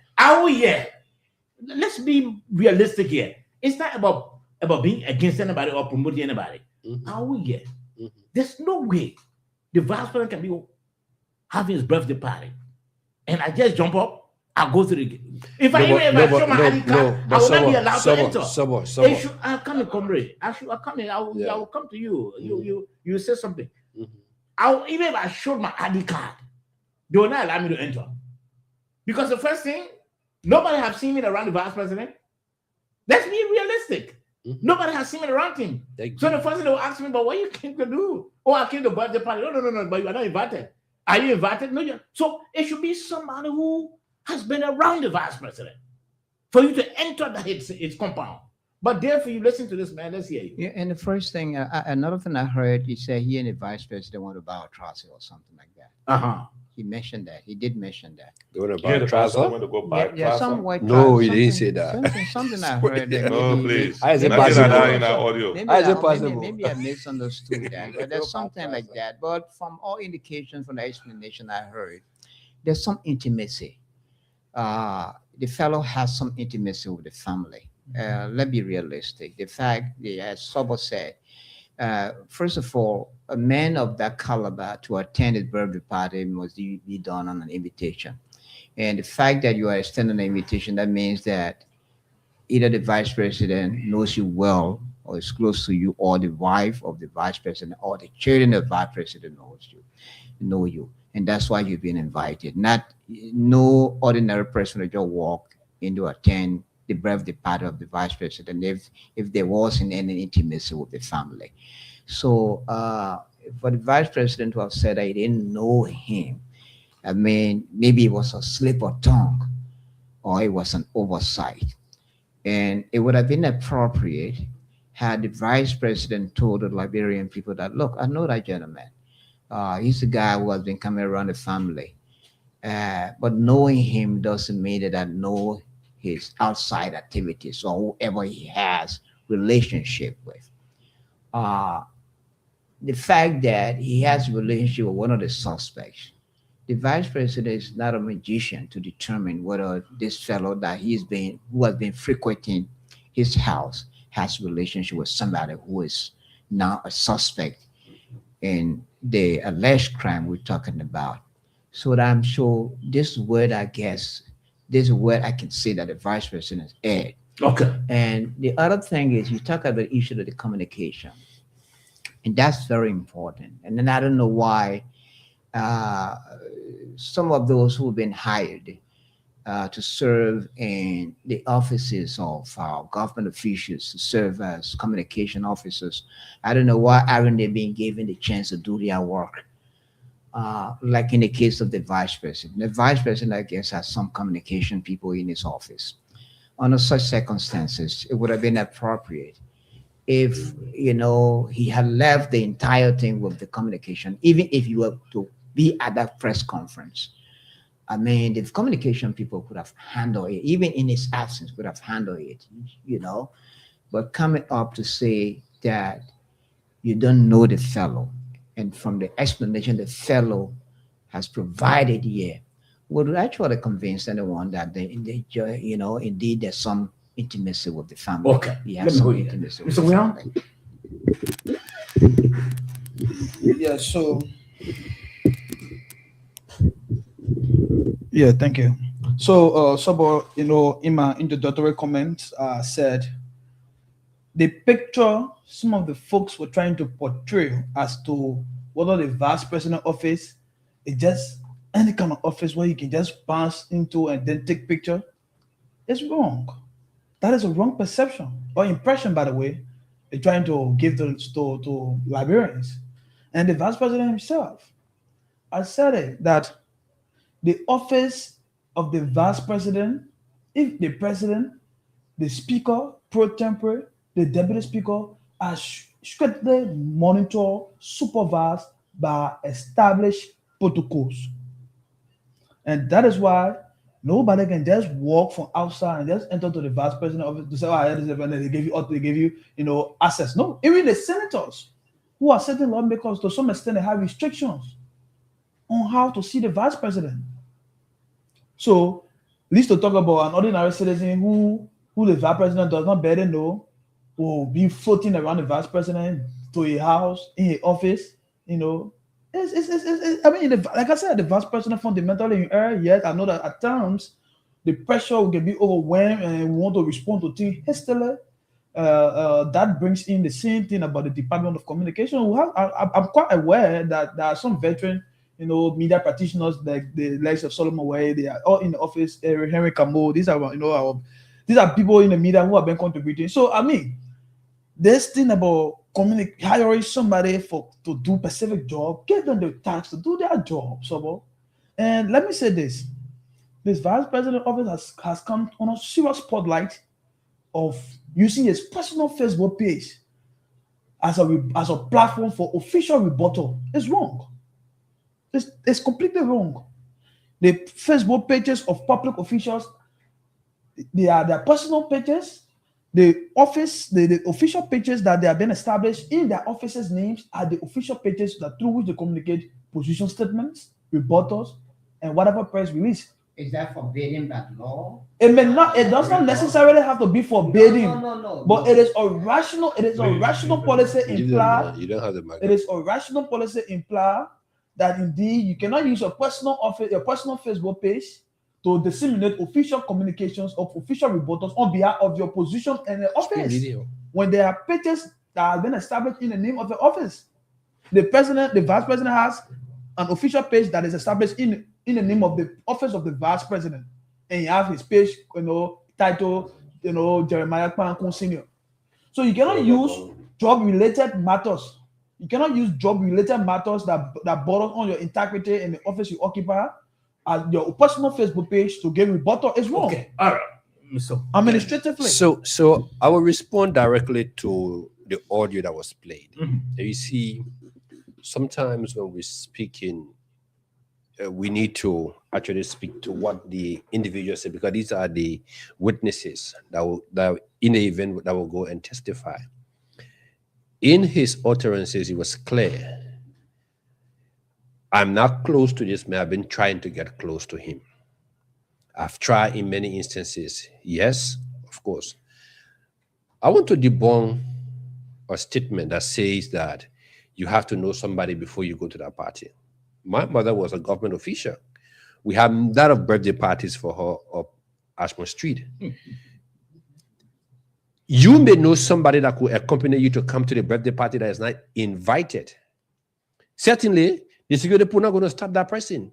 let's be realistic here. It's not about being against anybody or promoting anybody. There's no way the vice president can be having his birthday party, and I just jump up. I'll go to the. If I show my ID card, I will not be allowed to enter. I'll come and comrade. I will come to you. You say something. Even if I showed my ID card, they will not allow me to enter. Because the first thing, nobody has seen me around the vice president. Let's be realistic. Nobody has seen me around him. So the first thing they will ask me, but what you came to do? Oh, I came to birthday party. No, but you are not invited. Are you invited? No, so it should be somebody who has been around the vice president for you to enter its compound. But therefore, you listen to this man. Let's hear you. Yeah, and the first thing, another thing I heard, you say he and the vice president want to buy a trouser or something like that. He mentioned that. He did mention that. They want to buy a trouser? Want to go buy some white no, he didn't say that. Something I heard. No, please. How is it possible? Maybe I misunderstood that. But there's something like that. But from all indications, from the explanation I heard, there's some intimacy. The fellow has some intimacy with the family. Let's be realistic. The fact, as Sobo said, first of all, a man of that caliber to attend his birthday party must be done on an invitation. And the fact that you are extending an invitation, that means that either the vice president knows you well or is close to you, or the wife of the vice president or the children of the vice president know you. And that's why you've been invited. No ordinary person will just walk into attend the birthday party of the vice president if there wasn't any intimacy with the family. So for the vice president to have said I didn't know him, I mean, maybe it was a slip of tongue or it was an oversight. And it would have been appropriate had the vice president told the Liberian people that, look, I know that gentleman. He's the guy who has been coming around the family. But knowing him doesn't mean that I know his outside activities or whoever he has relationship with. The fact that he has a relationship with one of the suspects, the vice president is not a magician to determine whether this fellow that who has been frequenting his house has a relationship with somebody who is now a suspect in the alleged crime we're talking about. So that I'm sure this word, I guess, this is word I can say that the vice president has aired. Okay. And the other thing is you talk about the issue of the communication. And that's very important. And then I don't know why some of those who have been hired to serve in the offices of government officials, to serve as communication officers, I don't know why aren't they being given the chance to do their work? Like in the case of the vice president. The vice president, I guess, has some communication people in his office. Under such circumstances, it would have been appropriate if, he had left the entire thing with the communication, even if you were to be at that press conference. I mean, the communication people could have handled it, even in his absence, could have handled it, But coming up to say that you don't know the fellow, and from the explanation the fellow has provided here, would actually convince anyone that indeed there's some intimacy with the family. Okay. He has some intimacy with the family. Yeah, so yeah, thank you. So Sobo, in my introductory comments, said the picture some of the folks were trying to portray as to whether the vice president office is just any kind of office where you can just bounce into and then take picture, is wrong. That is a wrong perception or impression, by the way, they're trying to give to Liberians. And the vice president himself, I said it, that the office of the vice president, if the president, the speaker, pro tempore, the deputy speaker are strictly monitored, supervised by established protocols. And that is why nobody can just walk from outside and just enter to the vice president office to say, they give you, access. No, even the senators who are certain lawmakers, to some extent, they have restrictions on how to see the vice president. So, at least to talk about an ordinary citizen who the vice president does not better know, will be floating around the vice president to a house, in a office, I mean, like I said, the vice president fundamentally in error. Yet I know that at times the pressure can be overwhelmed and we want to respond to things hastily. That brings in the same thing about the Department of Communication. I'm quite aware that there are some veteran, media practitioners like the likes of Solomon Way. They are all in the office. Henry Camo. These are these are people in the media who have been contributing. So I mean, this thing about hiring somebody to do specific job, give them the task to do their job. And let me say this vice president office has come on a serious spotlight of using his personal Facebook page as a platform for official rebuttal. It's wrong. It's completely wrong. The Facebook pages of public officials, they are their personal pages. The office, the official pages that they have been established in their offices' names are the official pages through which they communicate position statements, rebuttals, and whatever press release. Is that forbidden by law? It does not necessarily have to be forbidden. No. But it is a rational policy implied. You don't have the It is a rational policy implied that indeed you cannot use your personal Facebook page to disseminate official communications of official rebuttals on behalf of your position in the office. When there are pages that have been established in the name of the office, the vice president has an official page that is established in the name of the office of the vice president, and you have his page, title Jeremiah Kpankun Senior. So you cannot use job-related matters. You cannot use job-related matters that border on your integrity in the office you occupy as your personal Facebook page to give rebuttal. It's wrong. Okay, all right. So administratively. So I will respond directly to the audio that was played. You see, sometimes when we speak we need to actually speak to what the individual said, because these are the witnesses that in the event that will go and testify. In his utterances, it was clear, I'm not close to this man. I've been trying to get close to him. I've tried in many instances. Yes, of course. I want to debunk a statement that says that you have to know somebody before you go to that party. My mother was a government official. We have a lot of birthday parties for her up Ashmore Street. You may know somebody that could accompany you to come to the birthday party that is not invited. Certainly, the security people are not going to stop that person.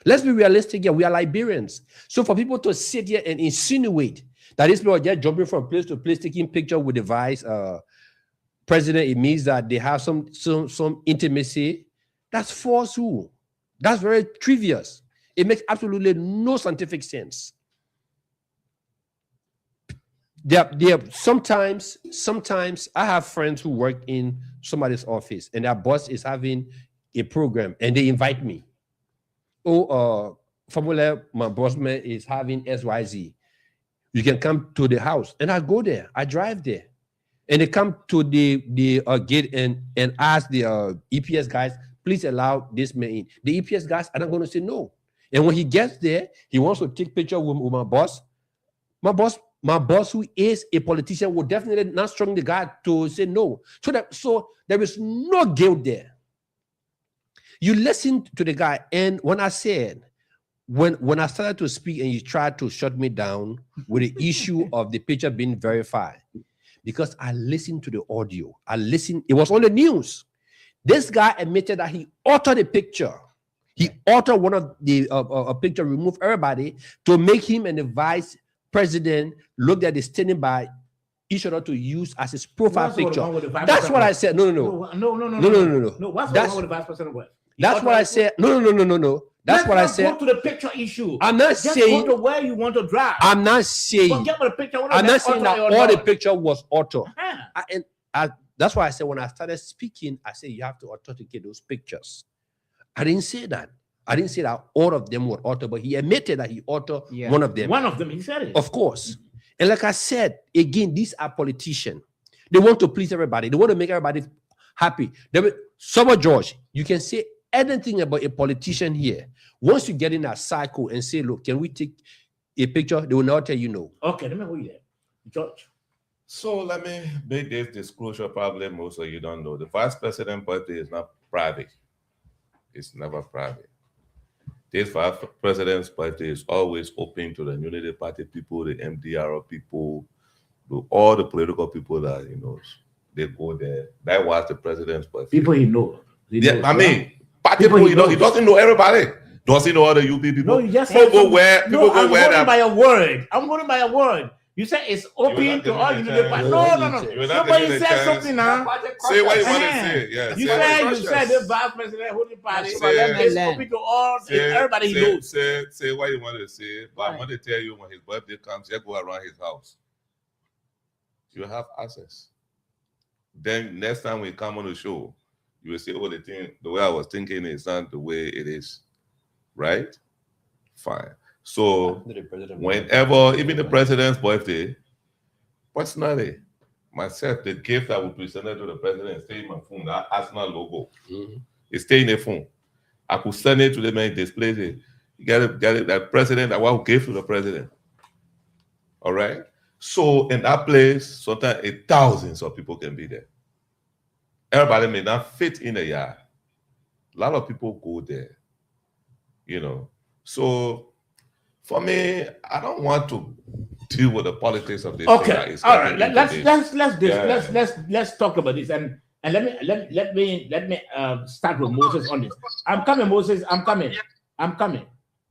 Let's be realistic here. We are Liberians. So for people to sit here and insinuate that these people are just jumping from place to place, taking pictures with the vice president, it means that they have some intimacy. That's falsehood. That's very trivial. It makes absolutely no scientific sense. Sometimes I have friends who work in somebody's office and their boss is having a program and they invite me. Formula, my boss man is having XYZ. You can come to the house, and I go there. I drive there, and they come to the gate and ask the EPS guys, please allow this man in. The EPS guys are not going to say no. And when he gets there, he wants to take picture with my boss. My boss, who is a politician, will definitely not strong the guy to say no. So there is no guilt there. You listen to the guy, and when I said, when I started to speak and you tried to shut me down with the issue of the picture being verified, because I listened to the audio. It was on the news. This guy admitted that he altered the picture. He altered one of the a picture, removed everybody to make him and the vice president look at the standing by each other to use as his profile picture. That's what I said. No. What's wrong with the vice president? That's what I said. No. That's what I said. Go to the picture issue. I'm not saying go to where you want to drive. I'm not saying. Forget about the picture. I'm not saying that all the picture was altered. That's why I said when I started speaking, I said you have to authenticate those pictures. I didn't say that. I didn't say that all of them were altered, but he admitted that he altered one of them. One of them, he said it. Of course. And like I said, again, these are politicians. They want to please everybody. They want to make everybody happy. Summer George, you can say anything about a politician here. Once you get in that cycle and say, look, can we take a picture? They will not tell you no. Okay, let me hold you there. George. So let me make this disclosure probably most of you don't know. The vice president's birthday is not private. It's never private. This vice president's birthday is always open to the Unity Party people, the MDR people, to all the political people that, they go there. That was the president's birthday. People he knows. Party people he doesn't know everybody. Does he know all the UP people? No, you just people go where I'm going by a word. I'm going by a word. You said it's open to all Unity Party. No. Somebody said something now. Say what you want to say. Yeah. You said the vice president holding party. It's open to all everybody he knows. Say what you want to say. But I want to tell you, when his birthday comes, you go around his house. You have access. Then next time we come on the show, you will say, oh, the way I was thinking is not the way it is. Right? Fine. So whenever, even the president's birthday, personally, myself, the gift I would present to the president stay in my phone, that Arsenal logo. It stay in the phone. I could send it to them and display it. You get it, that president, I want to give to the president. All right? So in that place, sometimes thousands of people can be there. Everybody may not fit in the yard. A lot of people go there. So for me, I don't want to deal with the politics of this. Okay, all right. Let's talk about this, and let me start with Moses on this. I'm coming, Moses. I'm coming.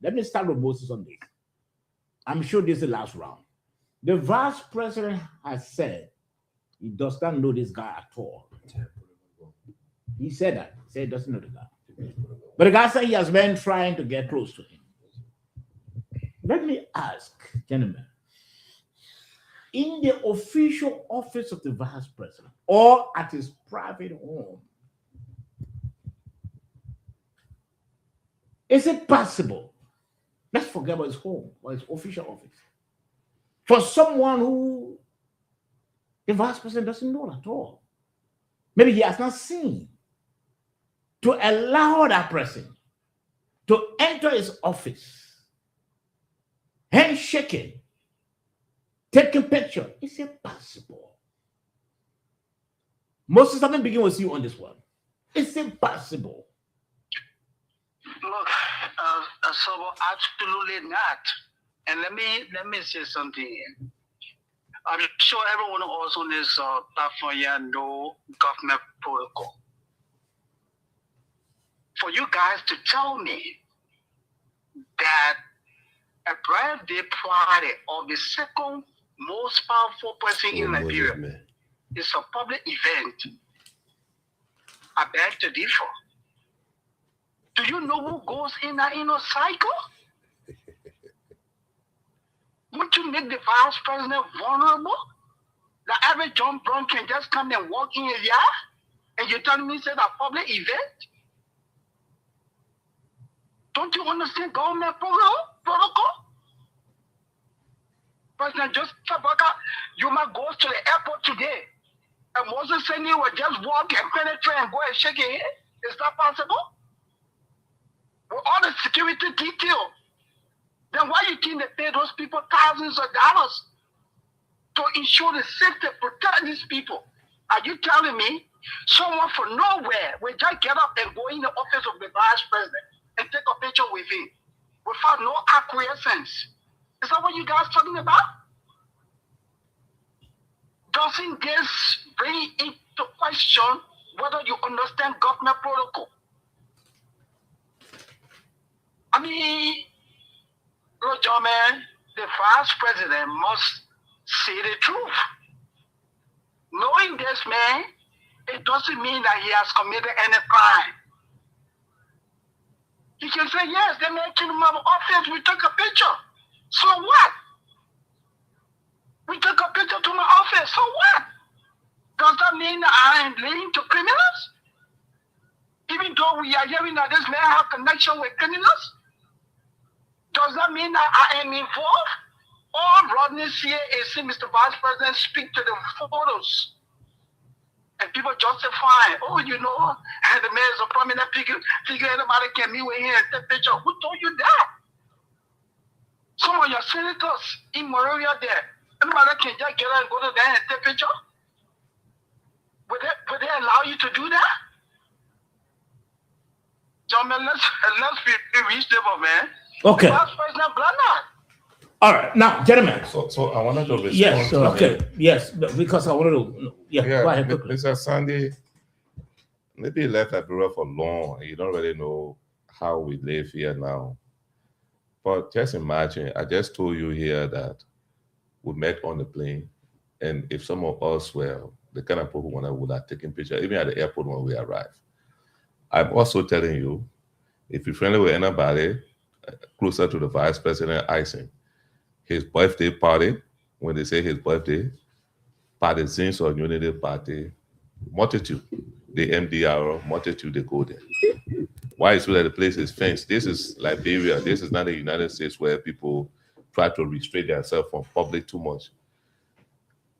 Let me start with Moses on this. I'm sure this is the last round. The vice president has said he does not know this guy at all. He said that. He said he doesn't know the guy. But the guy said he has been trying to get close to him. Let me ask, gentlemen, in the official office of the vice president or at his private home, is it possible? Let's forget about his home or his official office. For someone who the vice president doesn't know at all, maybe he has not seen, to allow that person to enter his office, handshaking, taking picture, is it possible? Moses, let me begin with you on this one. Is it possible? Look, Sobo, absolutely not. And let me say something here. I'm sure everyone also on this platform here know government protocol. For you guys to tell me that a birthday party of the second most powerful person in Liberia is a public event, I beg to differ. Do you know who goes in that inner cycle? Would you make the vice president vulnerable? That every John Brown can just come and walk in his yard? And you're telling me it's a public event? Don't you understand government protocol? President Joseph Kabaka, you might go to the airport today. And Moses said you would just walk and penetrate and go and shake your head. Is that possible? With all the security detail, then why you think they pay those people thousands of dollars to ensure the safety, protect these people? Are you telling me someone from nowhere will just get up and go in the office of the vice president and take a picture with him without no acquiescence? Is that what you guys talking about? Doesn't this bring into question whether you understand government protocol? I mean, look, John, man, the vice president must say the truth. Knowing this, man, it doesn't mean that he has committed any crime. He can say, yes, they may kill him out of office, we took a picture. So what? We took a picture to my office, so what? Does that mean that I am linked to criminals? Even though we are hearing that this man have connection with criminals? Does that mean that I am involved? All Rodney here is see Mr. Vice President speak to the photos. And people justify, oh, you know, and the man is a prominent figure, anybody can meet with him and take picture. Who told you that? Some of your senators in Moravia there, anybody can just get out and go to there and take picture? Would they allow you to do that? Gentlemen, let's be reasonable, man. Okay. Vice President Bernard. All right, now, gentlemen. So I wanted to respond. Yes, to okay, him. yes, because I wanted to. Yeah, go ahead quickly. Mr. Sandy, maybe you left Liberia for long and you don't really know how we live here now. But just imagine, I just told you here that we met on the plane, and if some of us were the kind of people who would have taken pictures, even at the airport when we arrived. I'm also telling you, if you're friendly with anybody closer to the vice president icing, his birthday party, when they say his birthday, partisans or unity party, multitude, the MDR, multitude, they go there. Why is it that the place is fenced? This is Liberia. This is not the United States where people try to restrain themselves from public too much.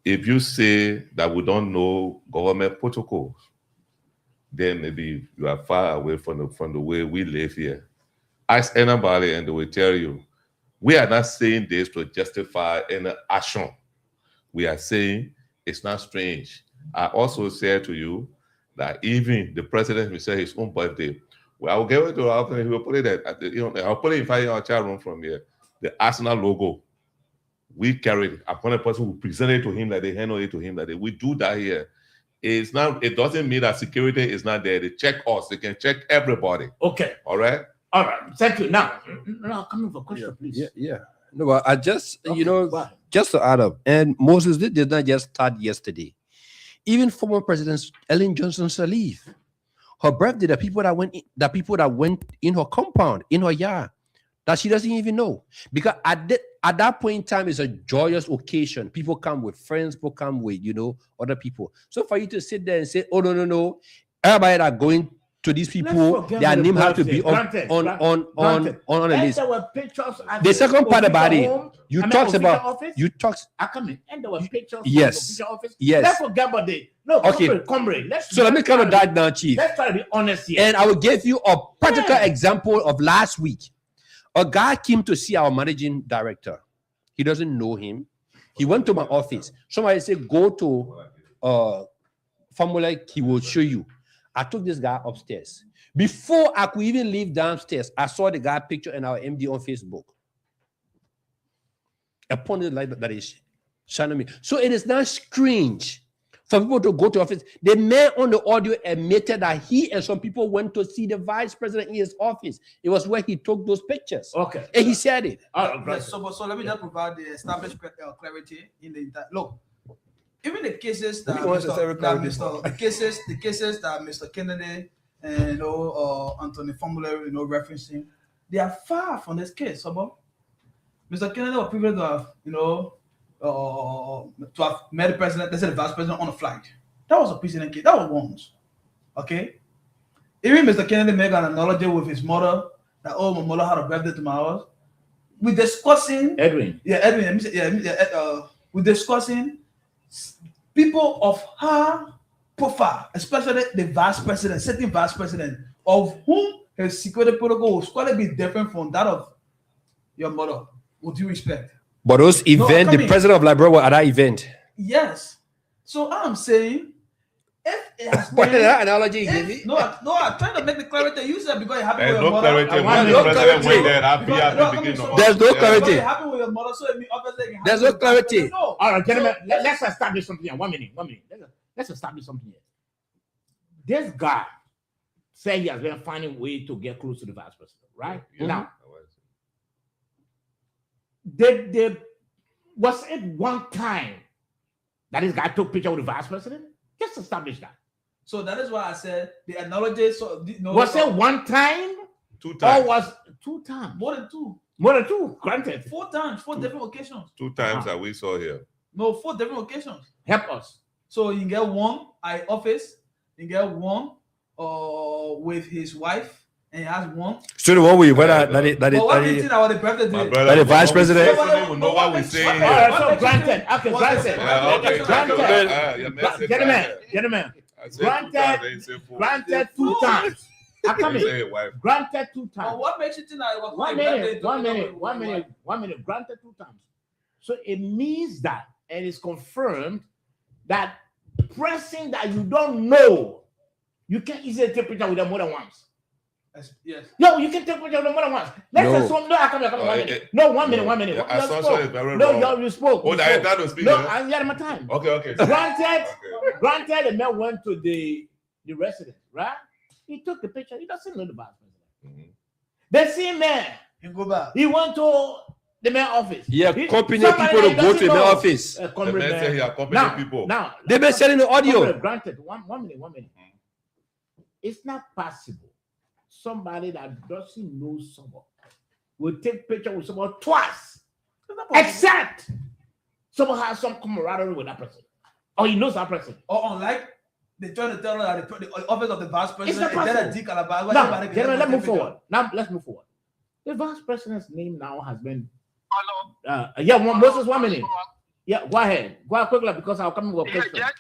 If you say that we don't know government protocols, then maybe you are far away from the way we live here. Ask anybody and they will tell you, we are not saying this to justify any action. We are saying it's not strange. I also said to you that even the president will say his own birthday. Well, I will get into our he will put it at the, I'll put it in our chat room from here. The Arsenal logo. We carried it. Upon a person who presented it to him, that they handle it to him, that they we do that here. It's not, it doesn't mean that security is not there. They check us, they can check everybody. Okay. All right. All right. Thank you. Now coming for question, please. Yeah. No, but I just, Okay, you know, go ahead. just to add up, and Moses did not just start yesterday. Even former President Ellen Johnson Sirleaf, her birthday, the people that went in her compound, in her yard, that she doesn't even know. Because at that point in time, it's a joyous occasion. People come with friends, people come with, other people. So for you to sit there and say, oh, no, everybody that are going to these people, their name have to be on the list. There were pictures at the second part about it, you talked about office. I come in and there were pictures. Yes. The office. Yes. Let's forget about it. No, okay. Comrade. So let me kind of dive down, Chief. Let's try to be honest here. And I will give you a practical example of last week. A guy came to see our managing director. He doesn't know him. He went to my office. Somebody said, go to Formula, he will show you. I took this guy upstairs. Before I could even leave downstairs, I saw the guy picture in our MD on Facebook. Upon the light that is shining me. So it is not strange for people to go to office. The man on the audio admitted that he and some people went to see the vice president in his office. It was where he took those pictures. Okay. And he said it. So let me just provide the established clarity in the look. Even the cases that the cases that Mr. Kennedy and Anthony Formula referencing, they are far from this case. Mr. Kennedy was privileged to have to have met the president, let's say the vice president, on a flight. That was a precedent case. That was once. Okay. Even Mr. Kennedy made an analogy with his mother that my mother had a birthday tomorrow. We're discussing Edwin. We're discussing people of her profile, especially the vice president, certain vice president, of whom his security protocol will slightly be different from that of your mother, with due respect. But those events, the president of Liberia was at that event. Yes. So I'm saying, if it has what is that analogy you gave me? No, I'm trying to make the clarity. You said because you're happy with your no mother. There's no clarity. You're happy with your mother, so obviously there's no clarity. No. All right, gentlemen, let's establish something here. 1 minute. Let's establish something here. This guy said he has been finding a way to get close to the vice president, right? Yeah. Now, was it one time that this guy took picture with the vice president? Just establish that. So that is why I said the analogy. So was it one time? 2 times. Or was 2 times? More than 2. More than 2. Granted. 4 times. 4 different occasions. 2 times that we saw here. No, 4 different occasions. Help us. So you get one at office. You get one with his wife. And he has one. So the one with that the vice president. Will know what we're saying here. All right, so granted. Gentlemen. Granted 2 times. Granted 2 times. What makes you think that it was 1 minute. Granted 2 times. So it means that, and it's confirmed that pressing that you don't know, you can easily take picture with them more than once. Yes. No, you can take picture with them more than once. Let's assume. No, I come 1 minute. No, 1 minute. 1 minute. You spoke. Oh, I had to speak. No, I had my time. Okay. Granted, the man went to the residence, right? He took the picture. He doesn't know the vice president. The same man. He go back. He went to the main office. Yeah, accompany people to go to the office. The man said he accompanied people. Now, they've been selling the audio. Granted, 1 minute. It's not possible. Somebody that doesn't know someone will take picture with someone twice, except someone has some camaraderie with that person, or he knows that person. Or unlike they try to tell her that the office of the vice president. Now, let's move forward. The vice president's name now has been. Hello. Moses, 1 minute. Yeah, go ahead quickly because I'll come with a question. Just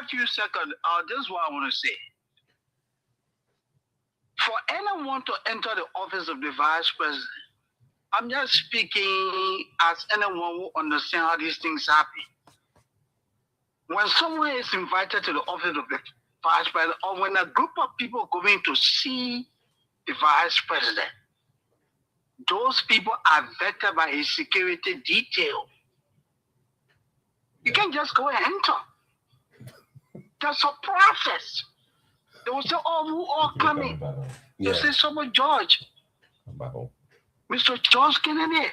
a few seconds. This is what I want to say. For anyone to enter the office of the vice president, I'm just speaking as anyone who understands how these things happen. When someone is invited to the office of the vice president, or when a group of people are going to see the vice president, those people are vetted by his security detail. You can't just go and enter. There's a process. They will say, who are coming? You say, someone George. Mr. George Kennedy.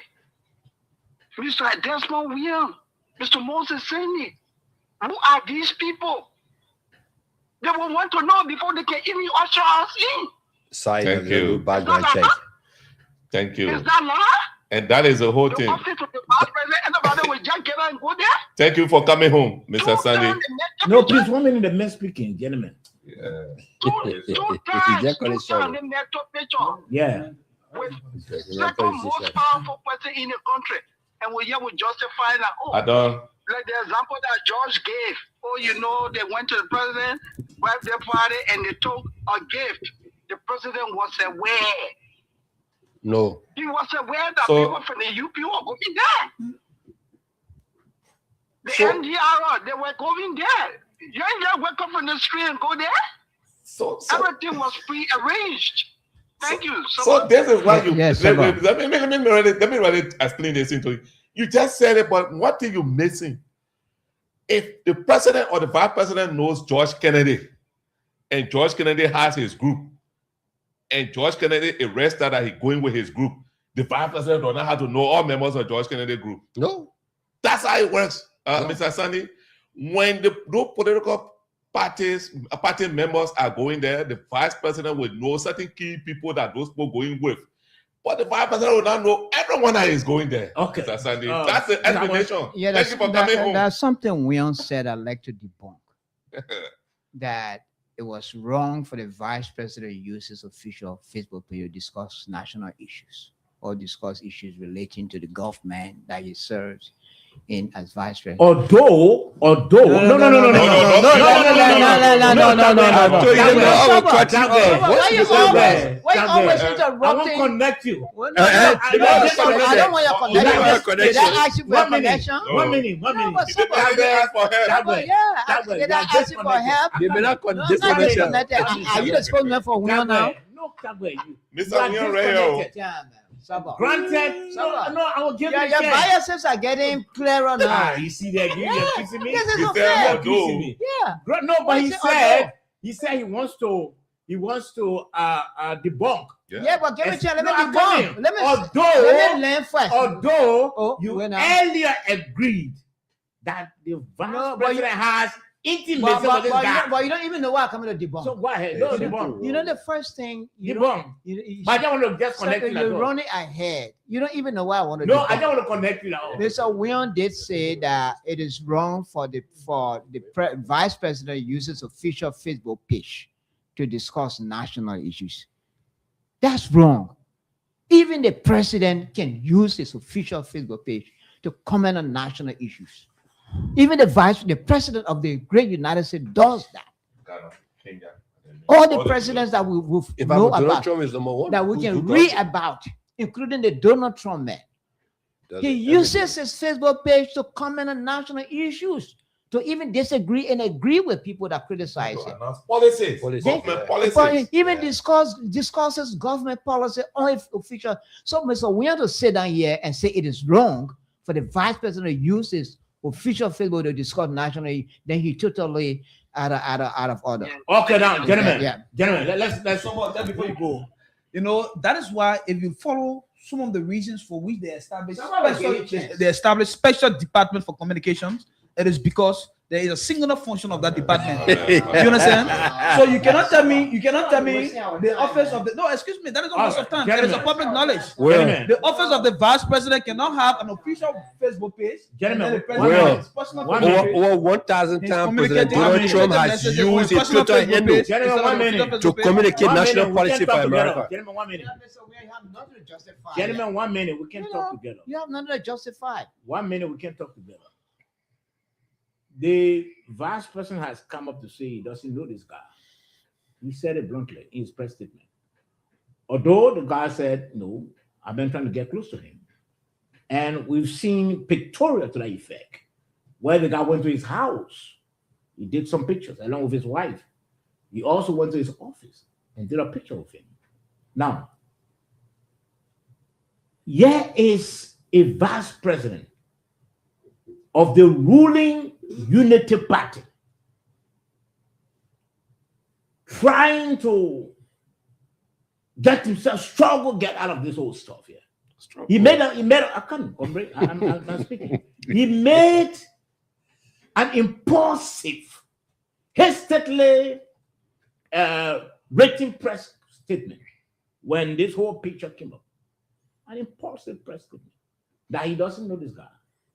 Mr. Desmond Williams, Mr. Moses Seni. Who are these people? They will want to know before they can even usher us in. Sign Thank a you. little background check. Thank you. Is that lie? And that is the whole The thing. office of the vice president, anybody will just get out and go there? Thank you for coming home, Mr. Sandy. No, please, 1 minute, the men speaking, gentlemen. Two times, the network picture. Yeah. With second most powerful person in the country. And we here we justify that. Oh, I don't. like the example that George gave. Oh, you know, they went to the president, birthday party, and they took a gift. The president was aware. No. He was aware that So- people from the UP were going there. The So- NDR, they were going there. You ain't just wake up from the street and go there. So Everything was pre-arranged. Thank you. So this is why you Yes, let, Saba. let me really explain this into you. You just said it, but what thing you missing? If the president or the vice president knows George Kennedy, and George Kennedy has his group, and George Kennedy arrests that he going with his group, the vice president does not have to know all members of George Kennedy group. No. That's how it works, Mr. Sandy. When those political party members are going there, the vice president will know certain key people that those people going with. But the vice president will not know everyone that is going there. Okay. Mr. Sandy. That's the explanation. Yeah, Thank you for coming home. there's something William said I'd like to debunk. That it was wrong for the vice president to use his official Facebook page to discuss national issues or discuss issues relating to the government that he serves in as vice president. Although, no. Why you always I interrupting? won't connect you. I don't want your connection. Did I ask you for a 1 minute. connection? 1 minute. 1 minute. but You didn't ask for help. Did I ask you for help? They may not No, con- I'm not disconnection. disconnected. Are you the spokesman for William now? No, Kagwe, you. Mr. William Rayo. Yeah, man. Saba. Granted, no, I will give you a Your chance. biases are getting clearer now. Ah, you see that? You're kissing me. This is You unfair. said You're kissing no. me. Yeah. No, but Why he say said he wants to debunk. Yeah, but give me a chance. Let me No, be I'm born. Let me Although learn first. Although you when earlier agreed that the vice No, but you- president has intimacy but, with this guy. but you don't even know why I'm coming to debunk. So go ahead. No, debunk. You know the first thing you Debunk. But I don't want to just connect you. you're running ahead. You don't even know why I want to No, debunk. I don't want to connect you now. Mr. William did say that it is wrong for the vice president uses official Facebook page to discuss national issues. That's wrong. Even the president can use his official Facebook page to comment on national issues. Even the president of the great United States does that. All the presidents that we If know Donald about, Trump is number one, that we who can does read it? about, including the Donald Trump man. Does He it? uses his Facebook page to comment on national issues, to even disagree and agree with people that criticize him. Policies. Policies, Government yeah. policies. But even discusses government policy on official. So, Mr. William to sit down here and say it is wrong for the vice president to use his official Facebook to discuss nationally, then he totally out of order. Okay, now, gentlemen, Yeah. gentlemen, let's Before you go, you know that is why if you follow some of the reasons for which they established special department for communications, it is because there is a singular function of that department. You understand? So you cannot tell me the office of the excuse me, that is not waste of time. That is a public knowledge. Gentlemen, The office of the vice president cannot have an official Facebook page. Gentlemen, And the one president minute. has personal One Facebook minute. page. Over 1,000 He's times President communicating Donald with Trump the has messages used on his personal Twitter Facebook handle page Gentlemen, instead of 1 official minute. Facebook to page. communicate One national minute, we policy can't for talk together. America. Gentlemen, 1 minute. We have nothing to justify. Gentlemen, 1 minute. We can You talk know, together. You have nothing to justify. 1 minute. We can talk together. The vice president has come up to say he doesn't know this guy. He said it bluntly in his press statement. Although the guy said, no, I've been trying to get close to him. And we've seen pictorial to that effect, where the guy went to his house. He did some pictures along with his wife. He also went to his office and did a picture of him. Now, here is a vice president of the ruling Unity Party trying to get himself get out of this whole stuff here. He made I can't, hombre, I'm speaking. He made an impulsive, hastily written press statement when this whole picture came up. An impulsive press statement that he doesn't know this guy.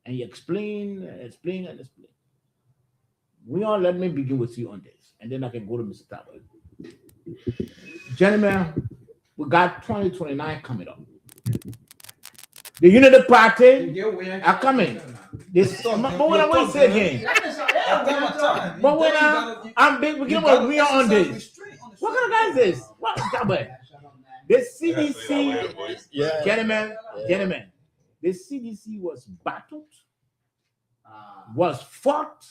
And he explained. We all let me begin with you on this, and then I can go to Mr. Talbot. Gentlemen, we got 2029 coming up. The Unity Party are coming. But what I want to say again, but when I'm big, we are on this. What kind of guy is this? What, the CDC, gentlemen, the CDC was battled, was fought.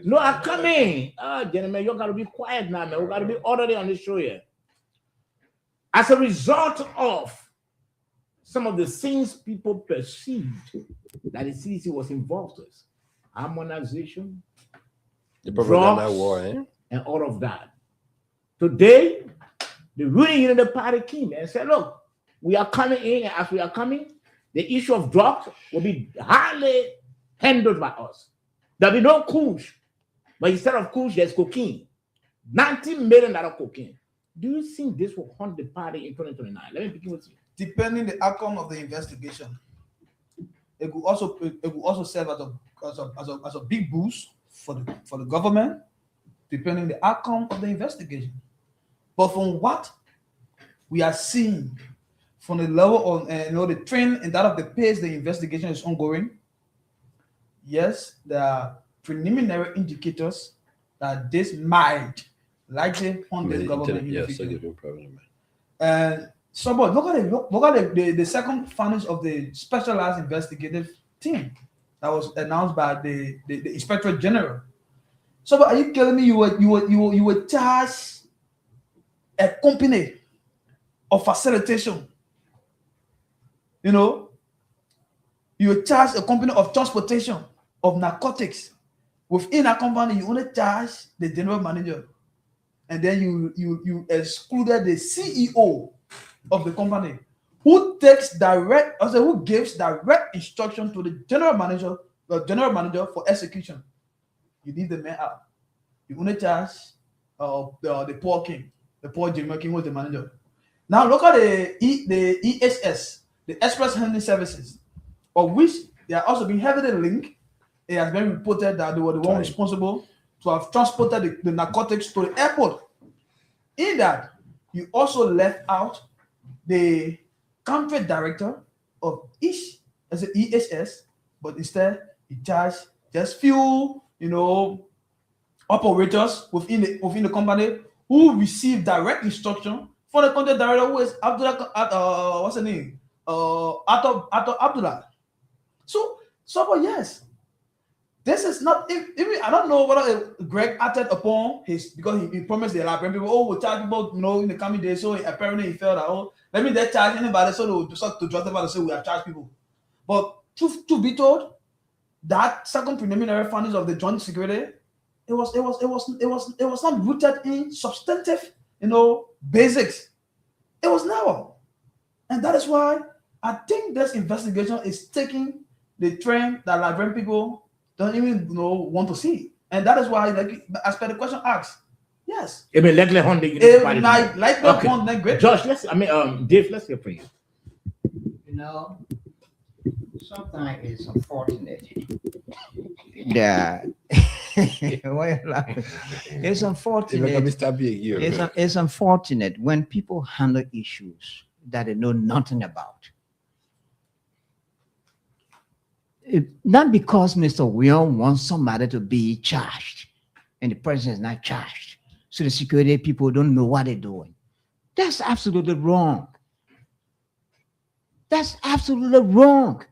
No, I come in. Gentlemen, you gotta be quiet now, man. We gotta be orderly on this show here. As a result of some of the things people perceived that the CDC was involved with, harmonization, the propaganda war, and all of that. Today, the ruling Unity Party came and said, look, we are coming in, and as we are coming, the issue of drugs will be highly handled by us. There'll be no kush, but instead of kush, there's cocaine. $90 million cocaine. Do you think this will haunt the party in 2029? Let me begin with you. Depending the outcome of the investigation, it will also serve as a big boost for the government, depending the outcome of the investigation. But from what we are seeing, from the level of the trend and that of the pace the investigation is ongoing, yes, there are preliminary indicators that this might likely haunt the government in the future. And so, but look at the second findings of the specialized investigative team that was announced by the Inspector General. So, but are you telling me you would charge a company of facilitation? You know, you charge a company of transportation of narcotics. Within a company, you only charge the general manager, and then you excluded the CEO of the company, who gives direct instruction to the general manager for execution. You leave the man out. You only charge the poor king, the poor Jimmy King was the manager. Now look at the ESS, the Express Handling Services, of which they are also being heavily linked. It has been reported that they were the one responsible to have transported the narcotics to the airport. In that, you also left out the country director of each as an ESS, but instead you charge just few, operators within the company who receive direct instruction for the country director, who is Abdullah. What's the name? Abdullah. So, but yes, this is not. Even I don't know whether Greg acted upon because he promised the Liberian people, we'll charge people, in the coming days. So apparently he felt that, let me just charge anybody, so to justify to say we have charged people. But truth to be told, that second preliminary findings of the joint security, it was not rooted in substantive, basics. It was narrow, and that is why I think this investigation is taking the trend that Liberian people don't even want to see, and that is why, as per the question asked, yes, it may likely haunt the great. Josh, Dave, let's hear from you. Sometimes it's unfortunate that why are you laughing? It's unfortunate. It's unfortunate when people handle issues that they know nothing about. Not because Mr. William wants somebody to be charged and the person is not charged, so the security people don't know what they're doing. That's absolutely wrong. That's absolutely wrong.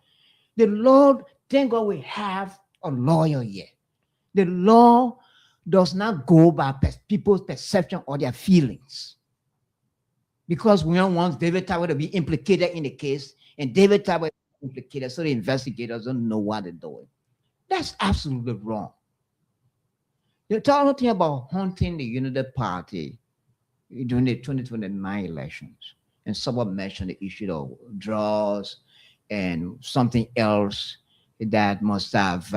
The law, thank God we have a lawyer here. The law does not go by people's perception or their feelings. Because we don't want David Tower to be implicated in the case, and David Tower is implicated, so the investigators don't know what they're doing. That's absolutely wrong. You're talking about haunting the Unity Party during the 2029 elections. and someone mentioned the issue of drugs and something else that must have,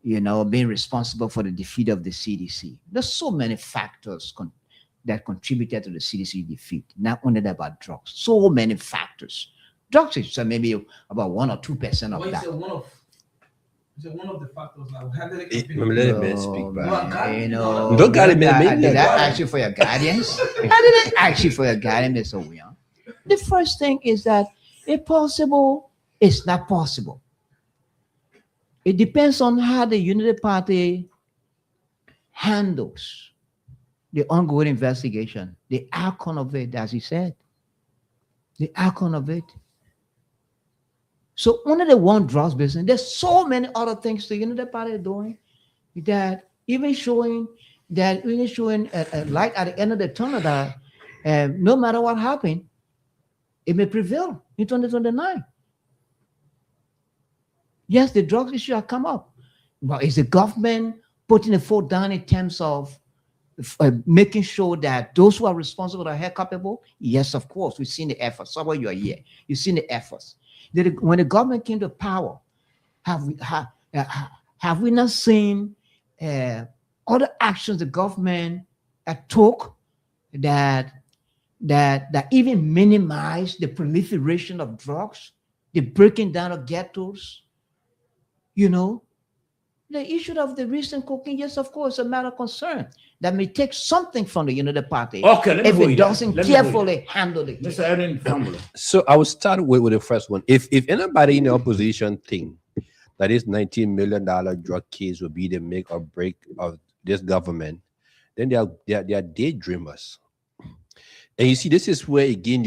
been responsible for the defeat of the CDC. There's so many factors that contributed to the CDC defeat, not only that about drugs, so many factors. Drugs is maybe about 1 or 2% of that. One of the factors now. Let me speak back. Don't did I ask you for your guidance? I didn't ask you for your guidance, Mr. William. The first thing is that if possible, it's not possible. It depends on how the Unity Party handles the ongoing investigation, the outcome of it, as he said, the outcome of it. So only the one drugs business. There's so many other things the Unity Party is doing that even showing a light at the end of the tunnel that no matter what happened, it may prevail in 2029. Yes, the drugs issue has come up, but is the government putting a foot down in terms of making sure that those who are responsible are held culpable? Yes, of course. We've seen the efforts. Somewhere you are here. You've seen the efforts. When the government came to power, have we not seen other actions the government took that even minimize the proliferation of drugs, the breaking down of ghettos? The issue of the recent cocaine, yes, of course, a matter of concern that may take something from the Unity Party if it doesn't carefully handle it. Mr. Erin Family. So I will start with the first one. If anybody in the opposition think that this $19 million drug case will be the make or break of this government, then they are daydreamers. And you see, this is where again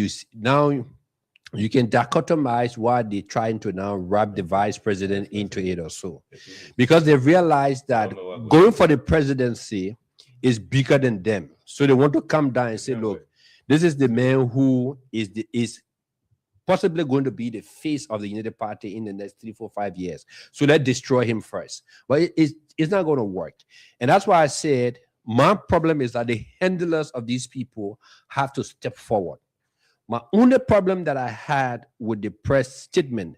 you can dichotomize why they're trying to now wrap the vice president into it or so. Because they realize that going for the presidency is bigger than them. So they want to come down and say, look, this is the man who is possibly going to be the face of the Unity Party in the next 3, 4, 5 years. So let's destroy him first. But it's not going to work. And that's why I said, my problem is that the handlers of these people have to step forward. My only problem that I had with the press statement,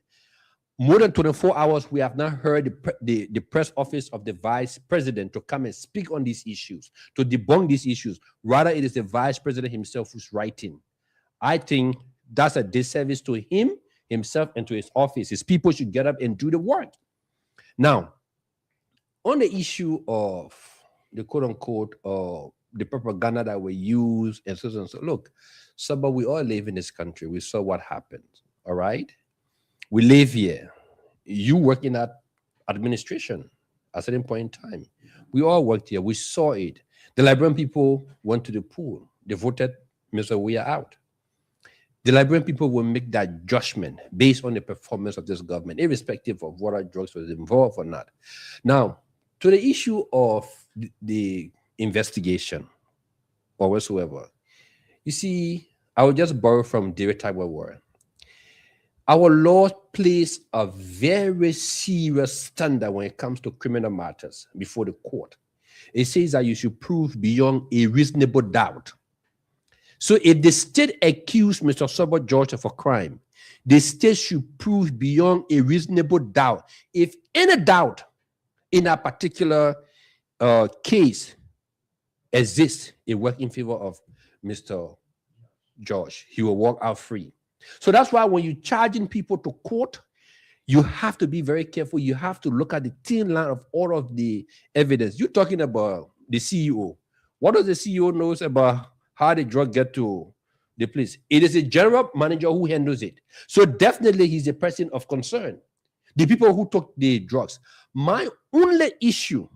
more than 24 hours, we have not heard the press office of the vice president to come and speak on these issues, to debunk these issues. Rather, it is the vice president himself who's writing. I think that's a disservice to himself, and to his office. His people should get up and do the work. Now, on the issue of the quote-unquote, the propaganda that we use, and so on and so, look, but we all live in this country. We saw what happened, all right? We live here. You work in that administration at a certain point in time. We all worked here. We saw it. The Liberian people went to the pool. They voted Mr. Weah out. The Liberian people will make that judgment based on the performance of this government, irrespective of whether drugs was involved or not. Now, to the issue of the investigation or whatsoever, you see, I will just borrow from David Tagwawa. Our law places a very serious standard when it comes to criminal matters before the court. It says that you should prove beyond a reasonable doubt. So if the state accused Mr. Sobot George of a crime, the state should prove beyond a reasonable doubt. If any doubt in a particular case exists, it works in favor of Mr. George. He will walk out free. So that's why when you're charging people to court, you have to be very careful. You have to look at the thin line of all of the evidence. You're talking about the CEO. What does the CEO knows about how the drug get to the place? It is a general manager who handles it. So definitely he's a person of concern. The people who took the drugs. My only issue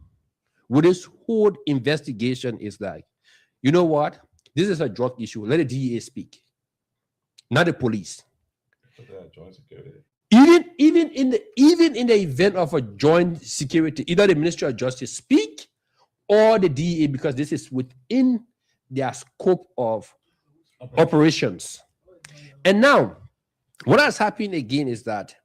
with this whole investigation is like, you know what? This is a drug issue. Let the DEA speak, not the police. Even in the event of a joint security, either the Ministry of Justice speak or the DEA, because this is within their scope of operations. And now, what has happened again is that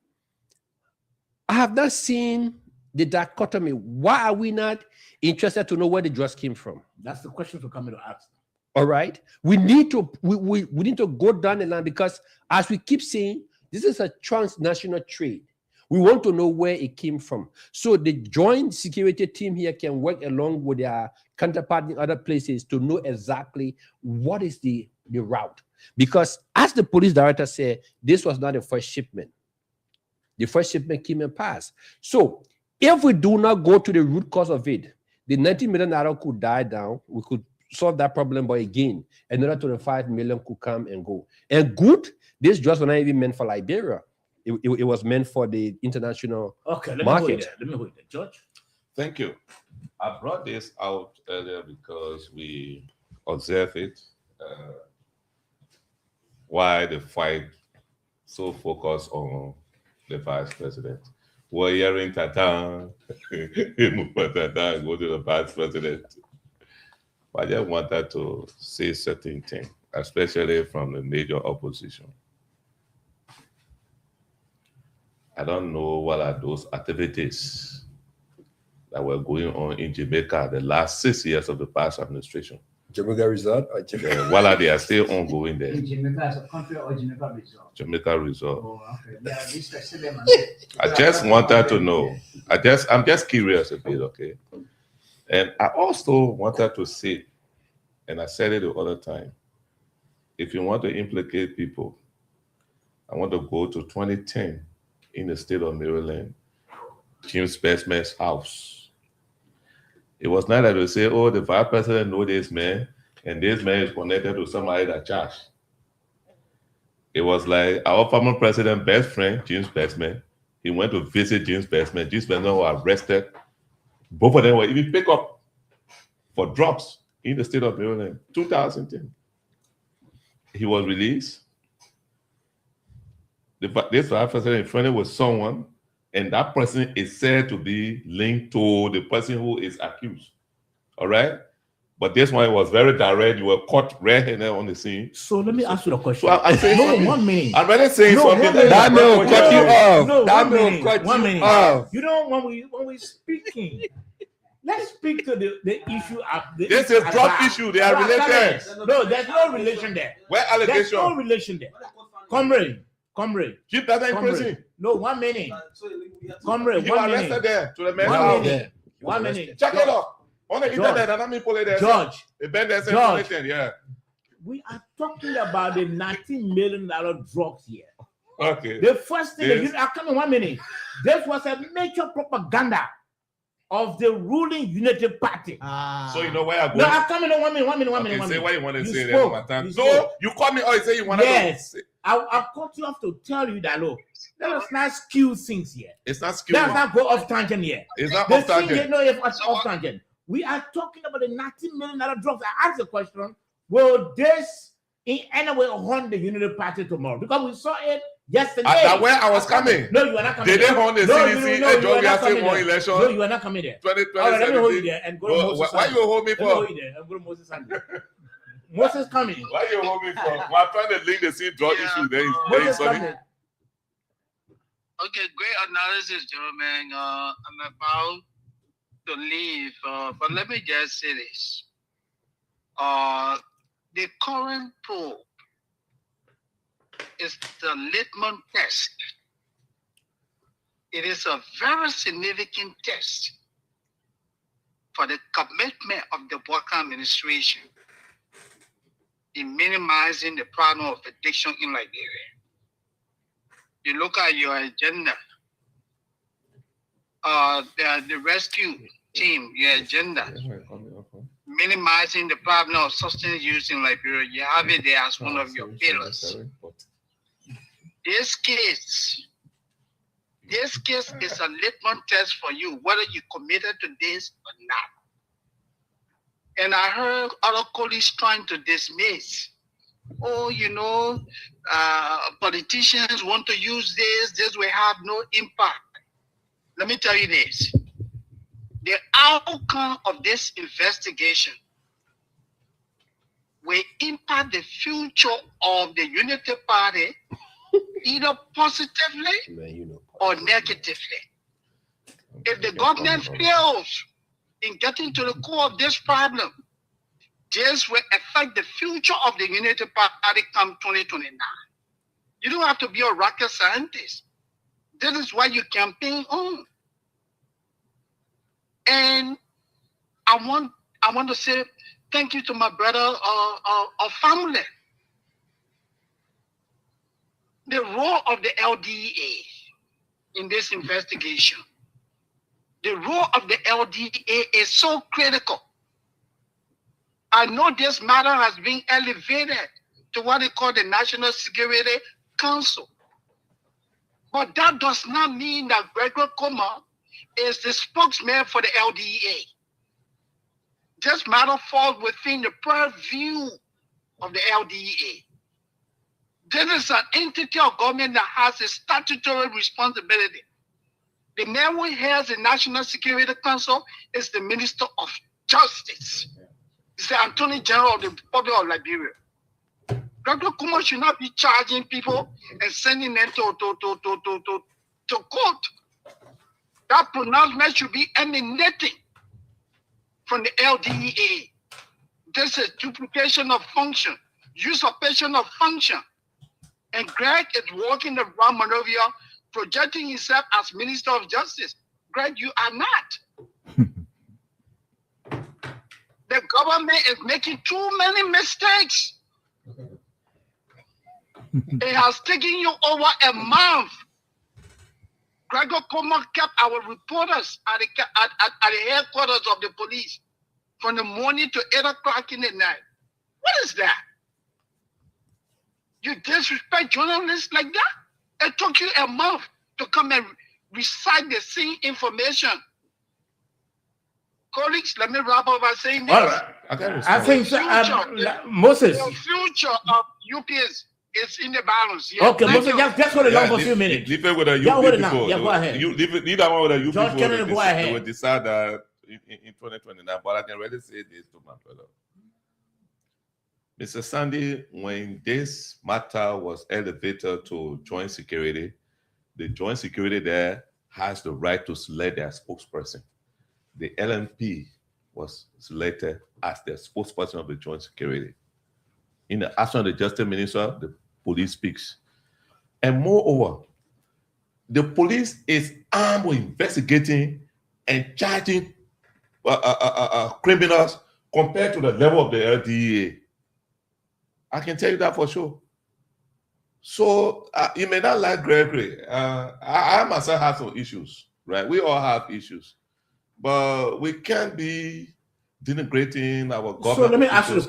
I have not seen the dichotomy. Why are we not interested to know where the drugs came from? That's the question we're coming to ask. All right, we need to we need to go down the line, because as we keep saying, this is a transnational trade. We want to know where it came from. So the joint security team here can work along with their counterpart in other places to know exactly what is the route. Because as the police director said, this was not the first shipment. The first shipment came and passed. So if we do not go to the root cause of it, the $90 million could die down. We could solve that problem, but again, another 25 million could come and go. And good, this drugs were not even meant for Liberia. It was meant for the international market. Let me hold that, George. Thank you. I brought this out earlier because we observe it. Why the fight so focused on the vice president? We're hearing Tata, go to the vice president. But I just wanted to say certain things, especially from the major opposition. I don't know what are those activities that were going on in Jamaica the last 6 years of the past administration. Jamaica Resort or Jamaica? While they are still ongoing there. In Jamaica as a country or Jamaica Resort? Jamaica Resort. Oh, okay. Yeah, I just wanted to know. I'm just curious a bit, okay? And I also wanted to say, and I said it the other time, if you want to implicate people, I want to go to 2010 in the state of Maryland, Jim Spetsman's house. It was not that they say, oh, the vice president know this man, and this man is connected to somebody that charged. It was like our former president's best friend, Jim Spetsman. He went to visit Jim Spetsman. Jim Spetsman was arrested. Both of them were even picked up for drugs in the state of Maryland, 2010. He was released. This vice president is friendly with someone, and that person is said to be linked to the person who is accused. All right? But this one was very direct. You were caught red-handed on the scene. So let me ask you a question. So I say no, 1 minute. I'm really saying something. That man will cut you off. No, that 1 man will minute. cut 1 you minute. off. You know, when we speaking, let's speak to the issue of the This is drug issue. They are related. No, there's no relation there. Where allegation? There's no relation there. Comrade. Keep that in prison. No, 1 minute. Comrade, You 1 arrested minute. there to the men's 1 house. minute. 1 minute. Check it out. On the internet, and I'm put it there. George. The band there says George. anything, yeah. We are talking about the $19 million drugs here. Okay. The first thing, Yes. come in 1 minute. This was a major propaganda of the ruling Unity Party. So you know where I'm going? No, I'm coming in 1 minute, 1 minute, 1 minute. Okay, 1 say minute. what you want to say spoke. there one time. You No, spoke. you call me. Oh, you say you want to Yes. go. I'll cut you off to tell you that, look, let us not skew things here. It's not skill. Let us not go off tangent here. It's not The off thing tangent. here, no, it's off tangent. We are talking about the $19 million drugs. I asked the question, will this in any way harm the Unity Party tomorrow? Because we saw it yesterday. That's where I was coming. No, you are not coming Did they there. harm the No, CDC you and are John not Yassin coming won there. election? No, you are not coming there. 2020. All right, let me hold you there and go to Moses. Why you hold me Let me for? hold you there and go to Moses Sunday. Moses coming. Why you hold me for? We're trying to link the same drug issue. There is Moses sorry. coming. Okay, great analysis, gentlemen. I'm about to leave, but let me just say this. The current poll is the litmus test. It is a very significant test for the commitment of the Walker administration in minimizing the problem of addiction in Liberia. You look at your agenda, the rescue team, your agenda, minimizing the problem of substance use in Liberia. You have it there as one of your pillars. This case is a litmus test for you, whether you committed to this or not. And I heard other colleagues trying to dismiss. Oh, politicians want to use this will have no impact. Let me tell you this. The outcome of this investigation will impact the future of the Unity Party either positively or negatively. If the government fails in getting to the core of this problem, this will affect the future of the Unity Party come 2029. You don't have to be a rocket scientist. This is what you campaign on. And I want to say thank you to my brother family. The role of the LDA in this investigation. The role of the LDA is so critical. I know this matter has been elevated to what they call the National Security Council. But that does not mean that Gregory Comer is the spokesman for the LDA. This matter falls within the purview of the LDA. This is an entity of government that has a statutory responsibility. The man who heads the National Security Council is the Minister of Justice. He's the Attorney General of the Republic of Liberia. Gregory Comer should not be charging people and sending them to court. That pronouncement should be emanating from the LDA. This is duplication of function, usurpation of function. And Greg is walking around Monrovia, projecting himself as Minister of Justice. Greg, you are not. The government is making too many mistakes. It has taken you over a month. Gregory Comer kept our reporters at the headquarters of the police from the morning to 8 o'clock in the night. What is that? You disrespect journalists like that? It took you a month to come and recite the same information. Colleagues, let me wrap up by saying this. All right. I think Moses. The future of UPS is in the balance. Yeah. Okay, Moses, just hold it on for a few minutes. Leave it with the Yeah, UP hold it people. now. Yeah, go ahead. Leave that one with the UP George people. Kennedy, go ahead. They will decide that in 2029. But I can really say this to my brother. Mr. Sandy, when this matter was elevated to joint security, the joint security there has the right to select their spokesperson. The LMP was selected as the spokesperson of the joint security. In the absence of the Justice Minister, the police speaks. And moreover, the police is armed with investigating and charging criminals compared to the level of the LDA. I can tell you that for sure. So you may not like Gregory. I myself have some issues, right? We all have issues, but we can't be denigrating our government. So let me ask you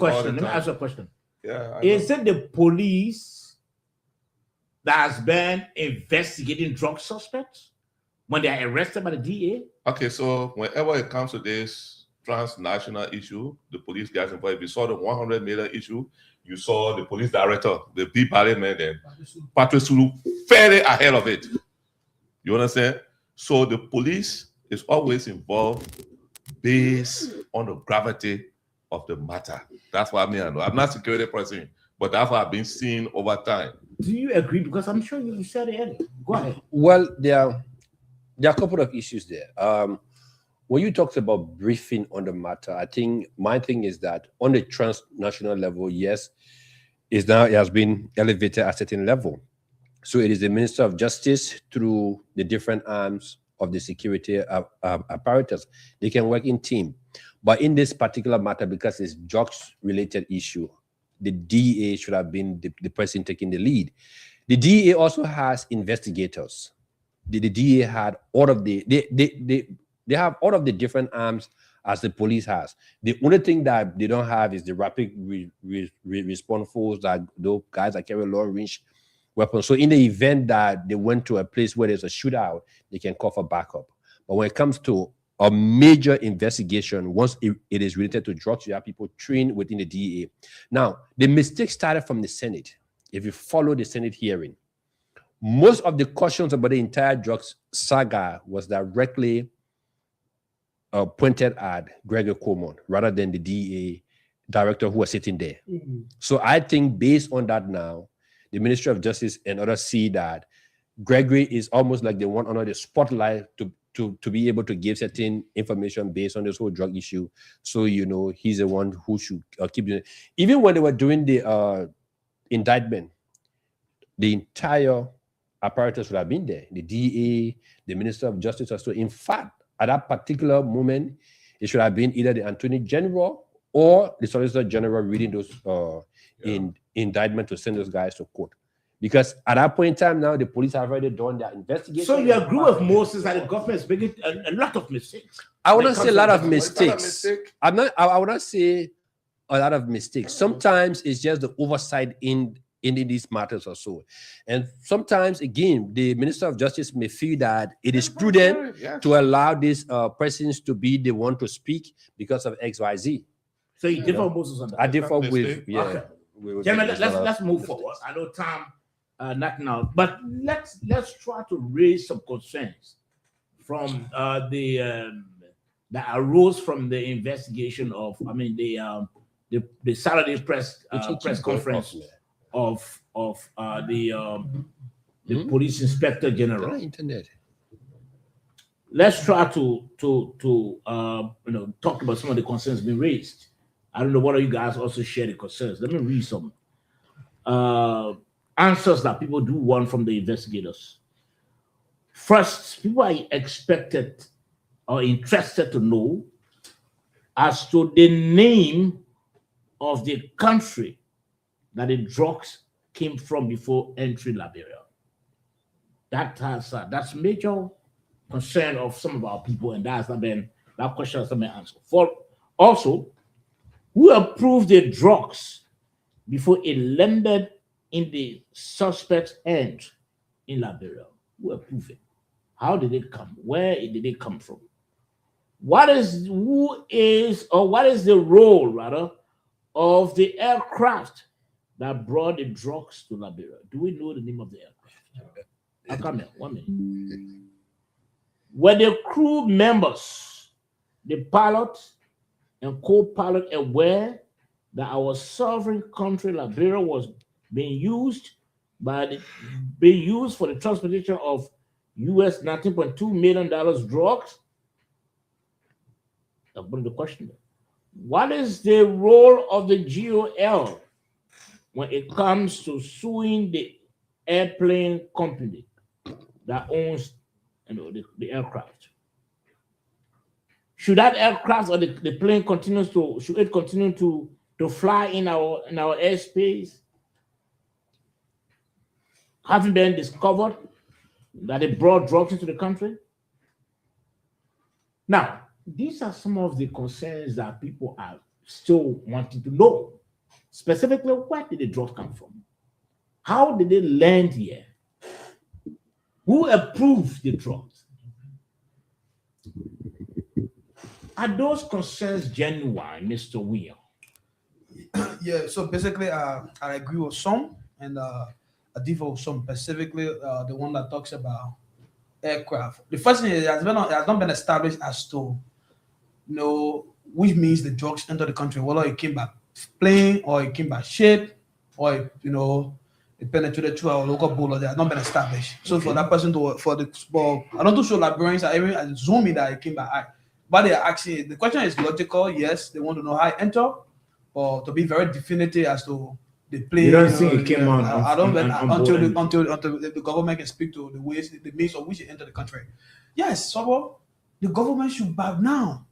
a question. Yeah. Is it the police that has been investigating drug suspects when they are arrested by the DA? Okay, so whenever it comes to this transnational issue, the police gets involved. If you saw the 100 million issue, you saw the police director, the big parliament, and Patrice Sulu fairly ahead of it. You understand? So the police is always involved based on the gravity of the matter. That's what I mean. I'm not a security person, but that's what I've been seeing over time. Do you agree? Because I'm sure you said it earlier. Go ahead. Well, there are a couple of issues there. When you talked about briefing on the matter, I think my thing is that on the transnational level, yes, it has been elevated at a certain level. So it is the Minister of Justice through the different arms of the security apparatus. They can work in team. But in this particular matter, because it's drugs-related issue, the DA should have been the person taking the lead. The DA also has investigators. The DA had all of they have all of the different arms as the police has. The only thing that they don't have is the rapid response force, that those guys that carry long-range weapons. So in the event that they went to a place where there's a shootout, they can call for backup. But when it comes to a major investigation, once it is related to drugs, you have people trained within the DEA. Now, the mistake started from the Senate. If you follow the Senate hearing, most of the questions about the entire drugs saga was directly pointed at Gregory Comer rather than the DEA director who was sitting there. Mm-hmm. So I think based on that now, the Ministry of Justice and others see that Gregory is almost like they want under the spotlight to to be able to give certain information based on this whole drug issue. So, you know, he's the one who should keep doing it. Even when they were doing the indictment, the entire apparatus would have been there. The DA, the Minister of Justice. So in fact, at that particular moment, it should have been either the Attorney General or the Solicitor General reading those indictment to send those guys to court. Because at that point in time now, the police have already done their investigation. So you agree with Moses that the government is making a lot of mistakes? I wouldn't say a lot of mistakes. I would not say a lot of mistakes. Sometimes it's just the oversight in these matters or so. And sometimes, again, the Minister of Justice may feel that it is prudent to allow these persons to be the one to speak because of XYZ. So you differ with Moses on that? I differ with, Okay. Gentlemen, let's move forward. I know time not now, but let's try to raise some concerns from that arose from the investigation of, I mean, the Saturday press conference of the police inspector general. Let's try to talk about some of the concerns being raised. I don't know whether you guys also share the concerns. Let me read some answers that people do want from the investigators. First, people are expected or interested to know as to the name of the country that the drugs came from before entering Liberia. That's major concern of some of our people, and that question has not been answered. Also, who approved the drugs before it landed in the suspect's hand in Liberia? Who approved it? How did it come? Where did it come from? What is the role, rather, of the aircraft that brought the drugs to Liberia? Do we know the name of the aircraft? I'll come here, 1 minute. Were the crew members, the pilot and co-pilot, aware that our sovereign country, Liberia, was being used for the transportation of US $19.2 million drugs? I'm putting the question there. What is the role of the GOL when it comes to suing the airplane company that owns the aircraft? Should that aircraft or the plane continue to fly in our airspace, having been discovered that it brought drugs into the country? Now, these are some of the concerns that people are still wanting to know. Specifically, where did the drugs come from? How did they land here? Who approved the drugs? Are those concerns genuine, Mr. William? Yeah, so basically, I agree with some, and I differ with some, specifically the one that talks about aircraft. The first thing is it has not been established as to which means the drugs enter the country, whether it came by plane or it came by ship or it penetrated through our local border. They have not been established. So for that person I don't think Liberians are even assuming that it came by air. But they are asking, the question is logical. Yes, they want to know how it entered, or to be very definitive as to the plane. You don't think it came on? Until the government can speak to the means of which it entered the country. Yes, so the government should back now.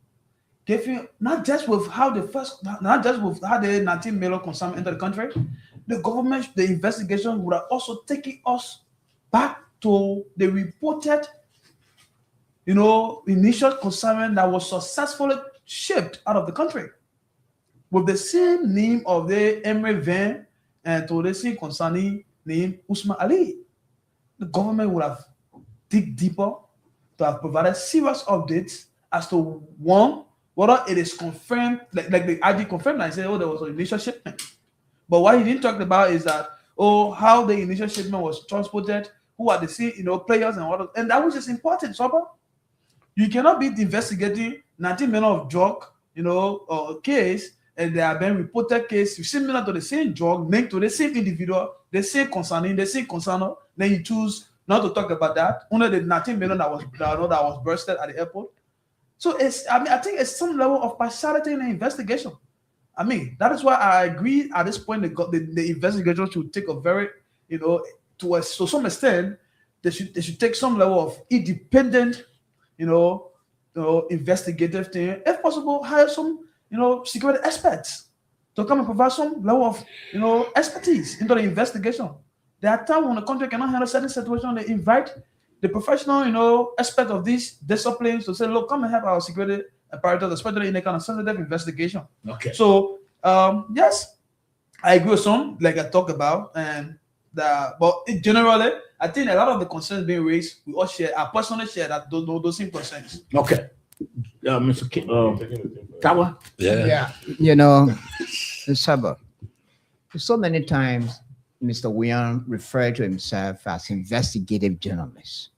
Not just with how the 19 million consumption entered the country, the investigation would have also taken us back to the reported, initial consignment that was successfully shipped out of the country with the same name of the Emery van and to the same concerning name Usman Ali. The government would have dig deeper to have provided serious updates as to one, whether it is confirmed, like the IG confirmed and said, there was an initial shipment. But what he didn't talk about is that, how the initial shipment was transported, who are the players and what, and that was just important, Soba. You cannot be investigating 19 million of drug, case, and there have been reported cases similar to the same drug linked to the same individual, the same concerning, the same concerner. Then you choose Not to talk about that. Only the 19 million that was bursted at the airport. So I think it's some level of partiality in the investigation. I mean, that is why I agree at this point the investigation should take a very, to some extent, they should take some level of independent, investigative thing. If possible, hire some, security experts to come and provide some level of, expertise into the investigation. There are times when the country cannot handle certain situations. They invite the professional, aspect of these disciplines to say, look, come and help our security apparatus, especially in a kind of sensitive investigation. Okay. So, yes, I agree with some, like I talked about, but generally, I think a lot of the concerns being raised, we all share. I personally share that those same concerns. Okay. Mr. Tawa? Yeah. Saba, so many times Mr. William referred to himself as investigative journalist.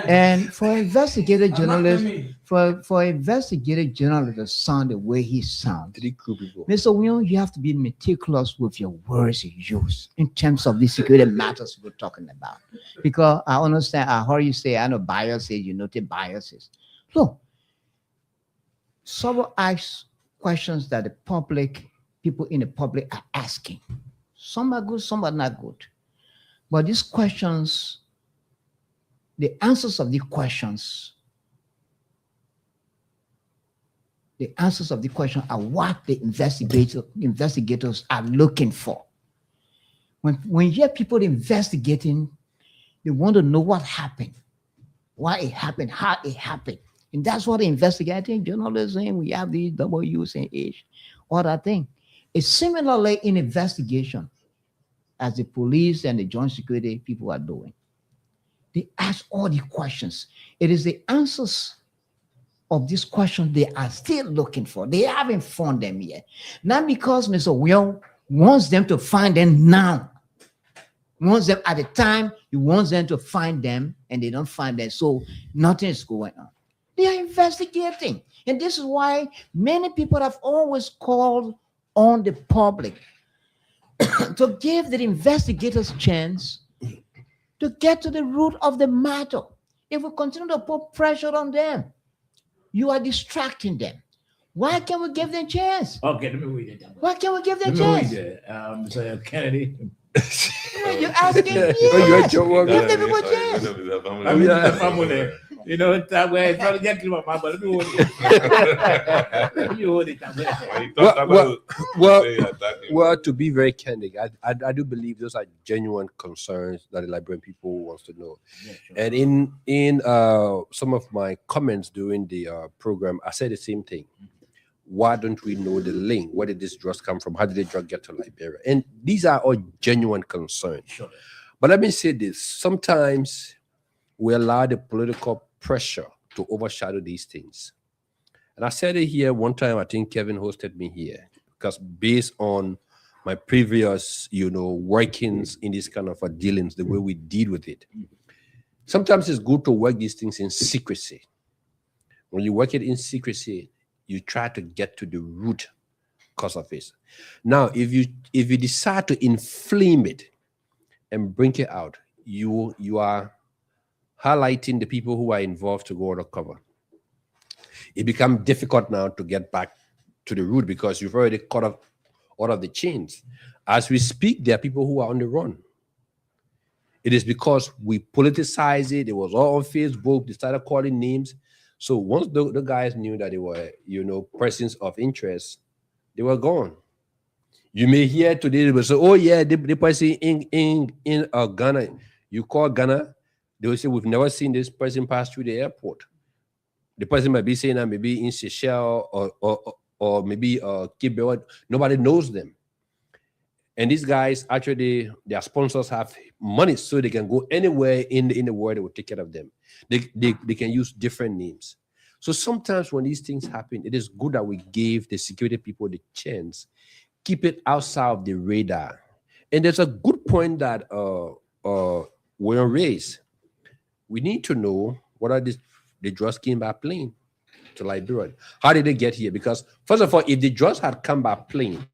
And for investigative journalists, for investigative journalists to sound the way he sounds, Mr. William, you have to be meticulous with your words you use in terms of the security matters we're talking about. Because I understand, I heard you say, I know biases, you noted biases. Look, several ask questions that people in the public are asking. Some are good, some are not good. But these questions, the answers of the questions are what the investigators are looking for. When you hear people investigating, they want to know what happened, why it happened, how it happened. And that's what investigating journalism, we have these W's and H, all that thing. It's similarly in investigation as the police and the joint security people are doing. They ask all the questions. It is the answers of these questions they are still looking for. They haven't found them yet. Not because Mr. Will wants them to find them now. Wants them at the time, he wants them to find them, and they don't find them. So nothing is going on. They are investigating. And this is why many people have always called on the public to give the investigators a chance to get to the root of the matter. If we continue to put pressure on them, you are distracting them. Why can't we give them a chance? Okay, let me read it down. Why can't we give them a chance? Mr. Kennedy. You're asking, yes. Give them a chance. That way, it's not exactly what my let me hold it. Well, to be very candid, I do believe those are genuine concerns that the Liberian people wants to know. Yeah, sure. And in some of my comments during the program, I said the same thing. Why don't we know the link? Where did this drug come from? How did the drug get to Liberia? And these are all genuine concerns. Sure. But let me say this. Sometimes we allow the political pressure to overshadow these things. And I said it here one time, I think Kevin hosted me here, because based on my previous, workings in this kind of dealings, the way we deal with it, sometimes it's good to work these things in secrecy. When you work it in secrecy, you try to get to the root cause of it. Now, if you decide to inflame it and bring it out, you are highlighting the people who are involved to go undercover. It becomes difficult now to get back to the root because you've already cut off all of the chains. As we speak, there are people who are on the run. It is because we politicize it. It was all on Facebook. They started calling names. So once the guys knew that they were, persons of interest, they were gone. You may hear today, they will say, oh yeah, the person in Ghana, you call Ghana, they will say, we've never seen this person pass through the airport. The person might be saying that maybe in Seychelles or maybe Cape Verde. Nobody knows them. And these guys, actually, their sponsors have money so they can go anywhere in the world. They will take care of them. They can use different names. So sometimes when these things happen, it is good that we give the security people the chance, keep it outside of the radar. And there's a good point that William raised. We need to know what are the drugs came by plane to Liberia. How did they get here? Because first of all, if the drugs had come by plane,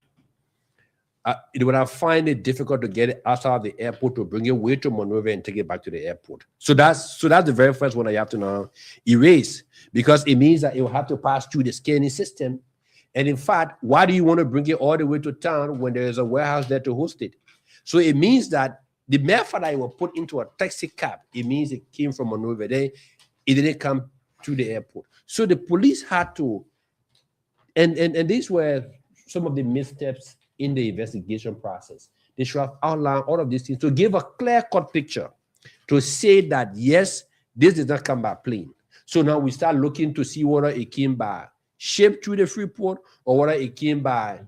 It would have find it difficult to get it outside of the airport to bring it way to Monrovia and take it back to the airport. So that's the very first one I have to now erase, because it means that it will have to pass through the scanning system. And in fact, why do you want to bring it all the way to town when there is a warehouse there to host it? So it means that the method I will put into a taxi cab, it means it came from Monrovia. Then it didn't come to the airport. So the police had to, and these were some of the missteps in the investigation process. They should have outlined all of these things to give a clear-cut picture, to say that, yes, this did not come by plane. So now we start looking to see whether it came by ship through the Freeport or whether it came by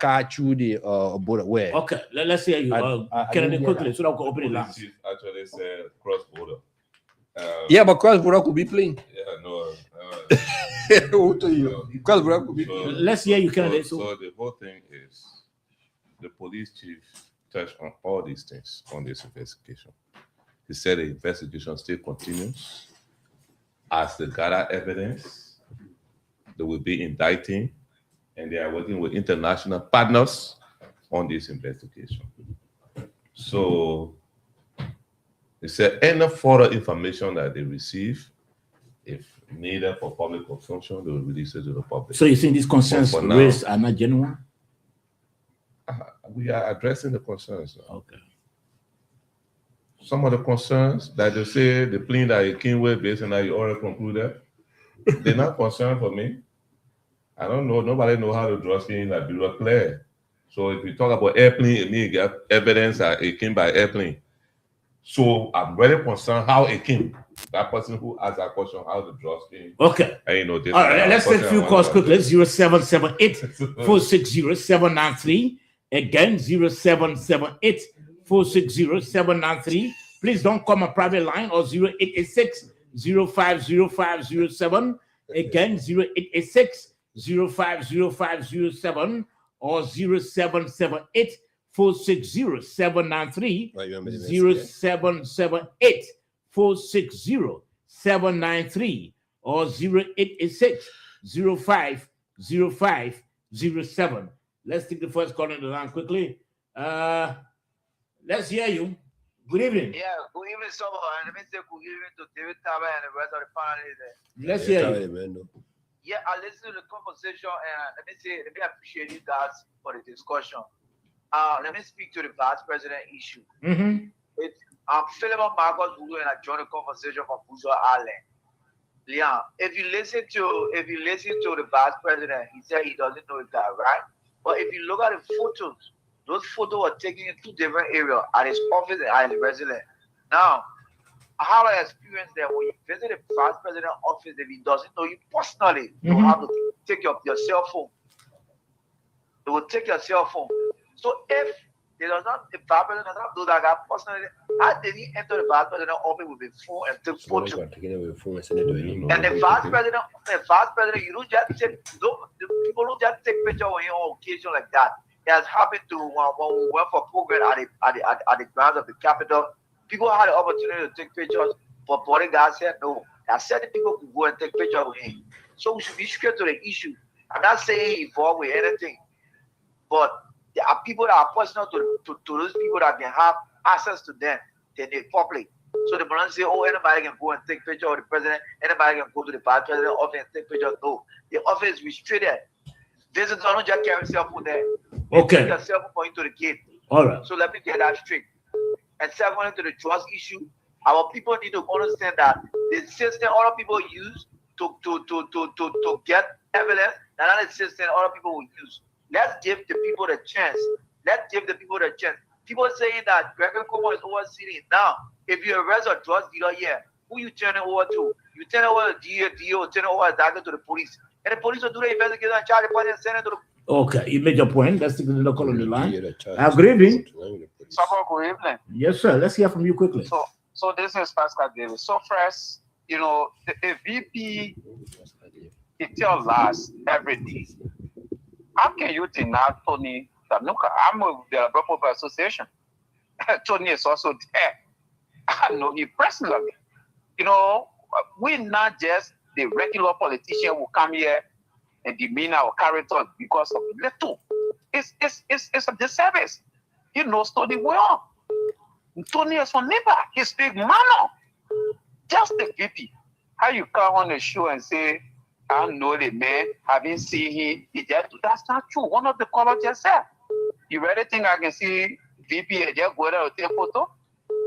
car through the border. Where? Okay, let's hear you. Kennedy, quickly, so that we can open it last. Actually said cross-border. Yeah, but cross-border could be plane. Yeah, no. Cross-border could be plane. Let's hear you, Kennedy. So the whole thing is the police chief touched on all these things on this investigation. He said the investigation still continues. As they gather evidence, they will be indicting, and they are working with international partners on this investigation. So they said any further information that they receive, if needed for public consumption, they will release it to the public. So you think these concerns raised are not genuine? We are addressing the concerns now. Okay. Some of the concerns that they say the plane that it came with, based on that you already concluded, they're not concerned for me. I don't know. Nobody know how to draw things like below clear. So if you talk about airplane, it means you get evidence that it came by airplane. So I'm very concerned how it came. That person who asked that question, how to draw things. Okay. And, all right, let's take a few calls quickly. 0778-460-793. Again, 0778-460-793. Please don't call my private line or 0886-050507. Again, 0886-050507 or 0778-460-793. 0778-460-793 or 0886-050507. Let's take the first call on the line quickly. Let's hear you. Good evening. Yeah, good evening, someone. Let me say good evening to David Taba and the rest of the panel there. Let's hear you. Yeah, I listened to the conversation and let me appreciate you guys for the discussion. Let me speak to the vice president issue. Mm-hmm. I'm Philemon Marcus Bulu and I joined the conversation from Buzo Island. Leon, if you listen to the vice president, he said he doesn't know that, right? But if you look at the photos, those photos were taken in two different areas, at his office and at his residence. Now, I have an experience that when you visit the vice president's office, if he doesn't know you personally, you have to take your cell phone. They will take your cell phone. So if the vice president does not do that guy personally, how did he enter the vice president's office with a phone and take photos? And the vice president, you don't just take, people don't just take pictures on him on occasion like that. It has happened to when we went for program at the grounds of the Capitol. People had the opportunity to take pictures, but bodyguards said no. I said that people could go and take pictures with him. So we should be straight to the issue. I'm not saying involved with anything, but there are people that are personal to those people that can have access to them than the public. So they don't say, oh, anybody can go and take pictures of the president, anybody can go to the vice president office and take pictures. No, the office is restricted. Visitors don't just carry cell phone there. Okay. Take your cell phone going to the gate. All right. So let me get that straight. And secondly, to the trust issue, our people need to understand that the system other people use to get evidence, and not the system other people will use. Let's give the people the chance. People saying that Gregory Cuomo is overseeing it. Now, if you arrest a drug dealer here, who you turn it over to? You turn it over to DO, turn it over exactly to the police. And the police will do the investigation and charge the party and send it to the. Okay, you made your point. Let's take the local on the line. Good evening. Good evening. Yes, sir. Let's hear from you quickly. So this is Pascal Davis. So first, the VP, it tells us every day. How can you deny Tony Tanuka? I'm with the Development Association. Tony is also there. I know him personally. We're not just the regular politician who come here and demean our character because of little. it's a disservice. He knows Tony well. Tony is from neighbor. He speaks manner. Just the VP. How you come on the show and say, I know the man, having seen him, that's not true. One of the callers just said, you really think I can see VP and just go there and take photo?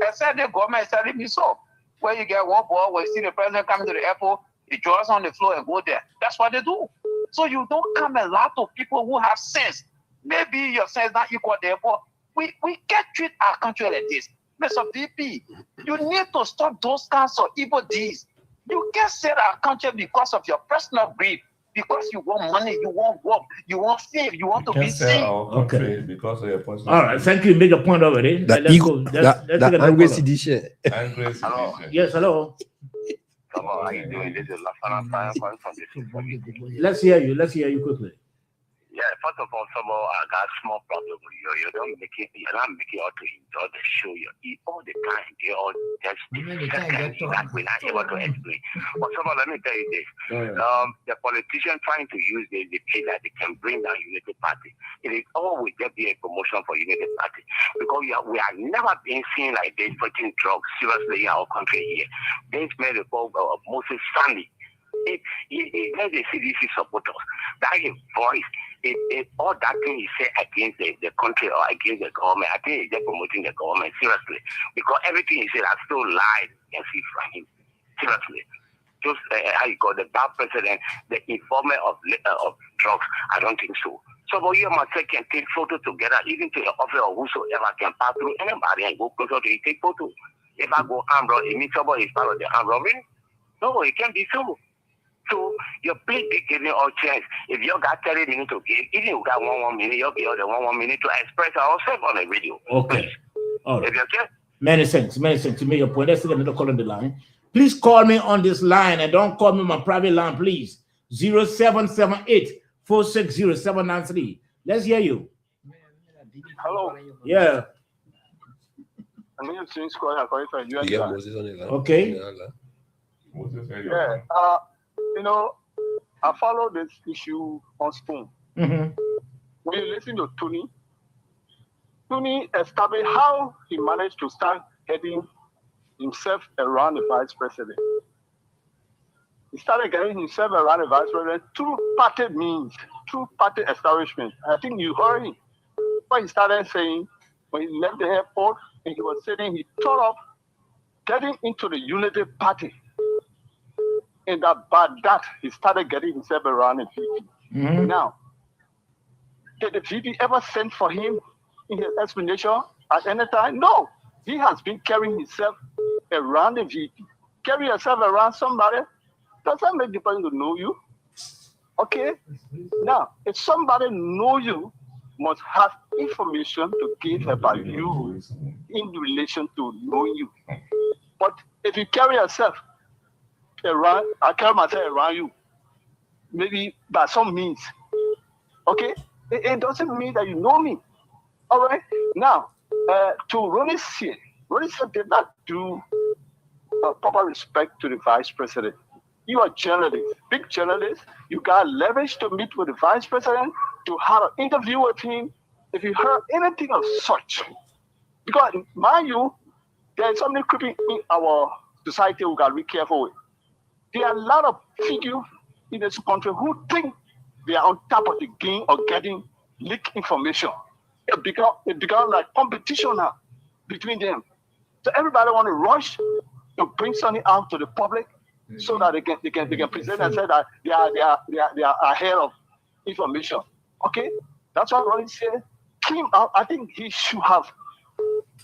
I said the government is telling me so. Where you get one ball, where you see the president coming to the airport, he draws on the floor and go there. That's what they do. So you don't come a lot of people who have sense. Maybe your sense not equal there, but we can't treat our country like this. Mr. VP, you need to stop those kinds of evil deeds. You can't sell our country because of your personal greed, because you want money, you want work, you want fame, you want to be seen. Okay. Because of your personal. All right, thank you. You made your point already. That Let's ego, go. Let's take that another angry caller. sedition. Hello. Yes, hello. Hello, how you doing? This is Lafana calling from the Let's hear you. Let's hear you quickly. Yeah, first of all, I got a small problem with you. You're not making you all to enjoy the show. You eat all the time. You all just that we're not able to explain. But someone, let me tell you this. The politicians trying to use this, they feel that they can bring down Unity Party. It is always just be a promotion for Unity Party. Because we are never been seen like this putting drugs seriously in our country here. This made the call of Moses Stanley. Let the CDC supporters. That is voice. All that thing he said against the country or against the government, I think he's just promoting the government seriously. Because everything he said, I still lied and see from him. Seriously. Just how you call the bad president, the informant of drugs. I don't think so. So, but you and myself can take photos together, even to your office or whosoever can pass through anybody and go closer to you, take photos. If I go armed robbery, it means somebody is part of the armed robbery. No, it can't be so. So your play giving all chance. If you got 30 minutes to give, even you got one minute, you'll give the 1 minute to express ourselves on the radio. Okay. All right. If you okay? Many thanks. You made your point. Let's take another call on the line. Please call me on this line and don't call me on my private line, please. 0778-460-793. Let's hear you. Hello. Yeah. I'm going to I'm calling from US. Yeah, Moses on the line. Okay. Yeah. You know, I follow this issue on Spoon. Mm-hmm. When you listen to Tony established how he managed to start getting himself around the vice president. He started getting himself around the vice president through party means, through party establishment. I think you heard him. What he started saying when he left the airport and he was saying he thought of getting into the Unity Party. And by that, he started getting himself around the VP. Mm-hmm. Now, did the VP ever send for him in his explanation at any time? No. He has been carrying himself around the VP. Carry yourself around somebody doesn't make the person to know you. Okay? Now, if somebody know you, must have information to give about you in relation to knowing you. But if you carry yourself around, I carry myself around you, maybe by some means, okay? It doesn't mean that you know me. All right? Now, to Ronnie C did not do proper respect to the vice president. You are a journalist, big journalist. You got leverage to meet with the vice president, to have an interview with him. If you heard anything of such, because mind you, there is something creeping in our society we got to be careful with. There are a lot of figures in this country who think they are on top of the game of getting leaked information. It become like competition now between them. So everybody want to rush to bring something out to the public so that they can present and say that they are ahead of information. Okay, that's what Ronnie said. I think he should have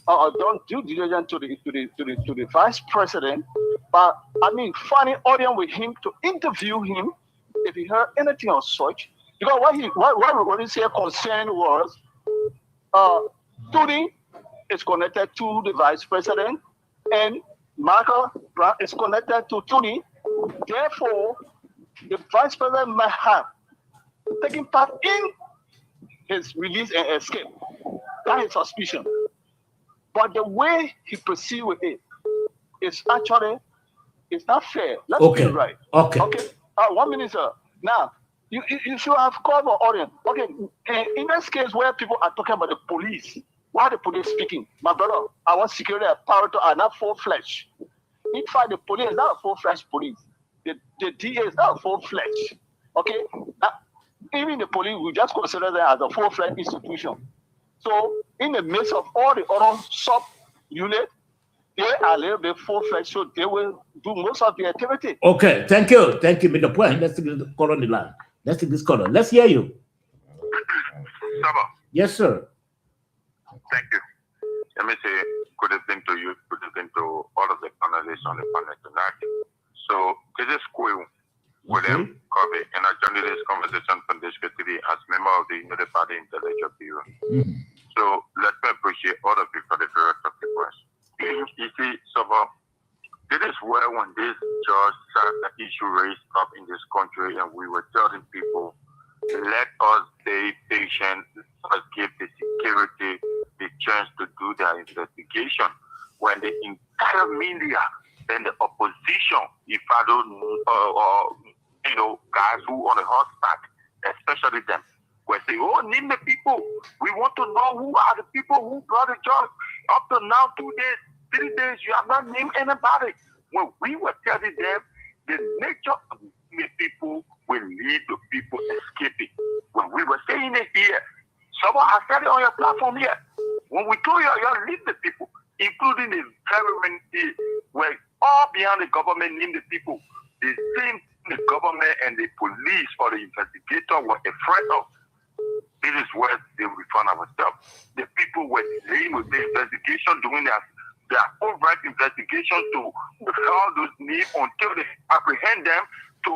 done due diligence to the vice president. But I mean, finding audience with him to interview him if he heard anything of such. Because what Ronnie said concern was Tony is connected to the vice president and Michael Brown is connected to Tony. Therefore, the vice president might have taken part in his release and escape. That is suspicion. But the way he proceeded with it is actually, it's not fair. Let's be right. Okay. 1 minute, sir. Now, You should have called for audience. Okay, in this case where people are talking about the police, why are the police speaking? My brother, I want security apparatus are not full-fledged. In fact, the police is not a full-fledged police. The DA is not a full-fledged. Okay? Even the police, we just consider them as a full-fledged institution. So, in the midst of all the other sub-units, they are a little bit full-fledged, so they will do most of the activity. Okay, thank you. Thank you, Mr. Point. Let's take this call on the line. Let's take this call on. Let's hear you. Saba. Yes, sir. Thank you. Let me say good evening to you, good evening to all of the panelists on the panel tonight. So, this is Kwewu, William Covey, and I joined this conversation from this TV as member of the United Party Intellectual Bureau. So, let me appreciate all of you for the very sacrifice. You see, Saba, this is where when this judge had the issue raised up in this country, and we were telling people, let us stay patient, let us give the security the chance to do their investigation. When the entire media and the opposition, if I don't know, guys who on the horseback, especially them, will say, oh, name the people. We want to know who are the people who brought the judge. Up to now, 2 days, 3 days, you have not named anybody. When we were telling them, the nature of the people will lead to people escaping. When we were saying it here, someone has said it on your platform here. When we told you, you lead the people, including the government, where all beyond the government named the people, the same the government and the police or the investigator were afraid of. This is where we found ourselves. The people were dealing with the investigation, doing their own right investigation to hold those names until they apprehend them, to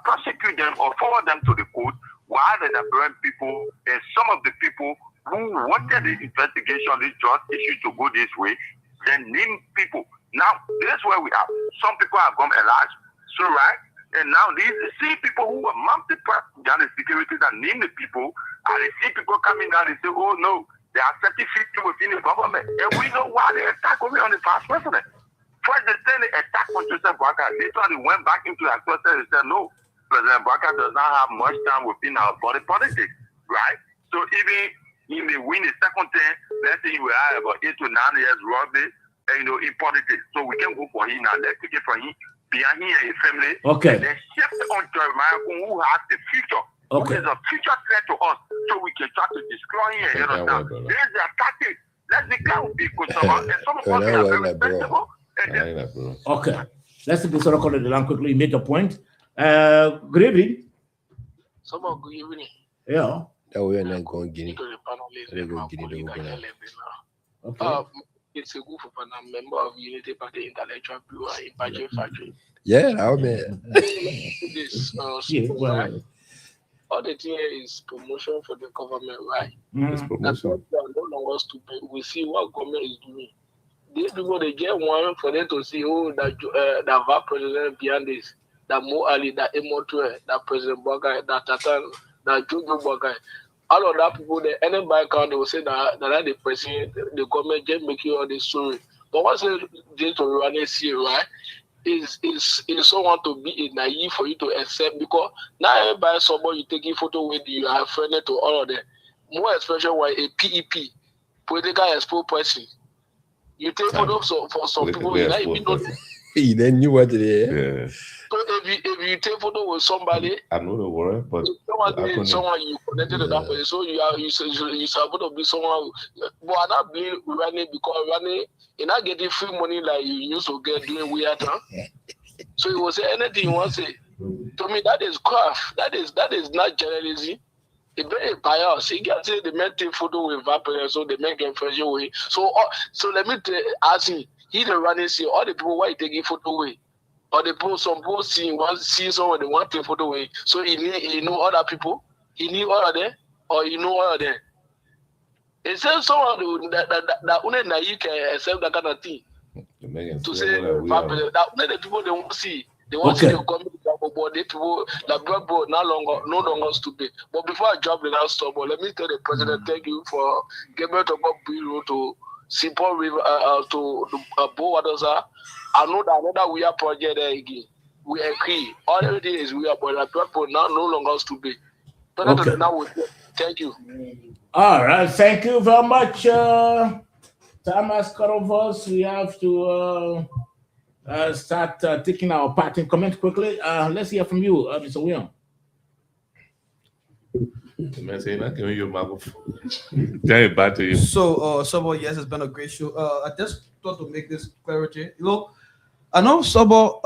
prosecute them or forward them to the court, while the apparent people and some of the people who wanted the investigation, this just issue to go this way, then name people. Now, this is where we are. Some people have gone enlarged, so right? And now these same people who were mounted down the security that name the people, and they see people coming down and say, oh no, there are 30 people within the government. And we know why they attack only on the past president. First, they said they attacked on Joseph Boakai. Later, they went back into their closet and said, no, President Boakai does not have much time within our body politics, right? So even he may win the second term, let's say he will have about 8 to 9 years roughly, in politics. So we can go for him now. Let's take it from him. Behind him and his family. Okay. They shift on Jeremiah who has the future. Okay. Who is a future threat to us. So we can try to destroy him and understand. This is their tactic. Let's declare with people. And some of us are very respectable. Okay. Let's take this on the line quickly. Make a point. Good evening. Someone good evening. Yeah. That way, I'm not going To the panelists. Okay. It's a group of a member of Unity Party Intellectual Bureau in Pache Factory. Yeah, I mean. This, well, all the thing here is promotion for the government, right? It's That's why we are no longer stupid. We see what government is doing. These people, they get one for them to see, oh, that VAP president behind this, that Mo Ali, that Emotue, that President Boakai, that Tatan, that Jojo Boakai. All of that people, the anybody count, they will say that the president, the government just making all this story. But what's it to run a see, right? Is someone to be a naive for you to accept, because now everybody somebody you taking photo with, you are friendly to all of them. More especially when a PEP, political expo person. You take photos for some people, you not even know. He then knew what it is. Yeah. So if you take photo with somebody, I know the word, but someone you connected to that person, so you supposed to be someone. But I'm not being running because running, you're not getting free money like you used to get doing weird, huh? So you will say anything you want to say. To me, that is craft. That is not journalism. It's very biased. You can say the men take photo with vapor, so they make a fresh way. So let me ask you, he the running see all the people why you taking photo away. Or the people, some people see someone they want to take photo away. So he know other people, he knew all of them, or he know all of them. It says someone that only now you can accept that kind of thing. To say that only the people they want to see. They want to see you come but the people that blood bro no longer stupid. But before I jump in that stop, let me tell the president thank you for giving to God Bureau to Simple River to Bowadosa. I know that another we are project there again. we agree. All everything is we are, but the people now no longer stupid. Okay. Now, thank you. All right, thank you very much. Time has cut off us. We have to start taking our parting comment quickly. Let's hear from you, Mr. William. So, yes, it's been a great show. I just thought to make this clarity. You know, I know Sobo,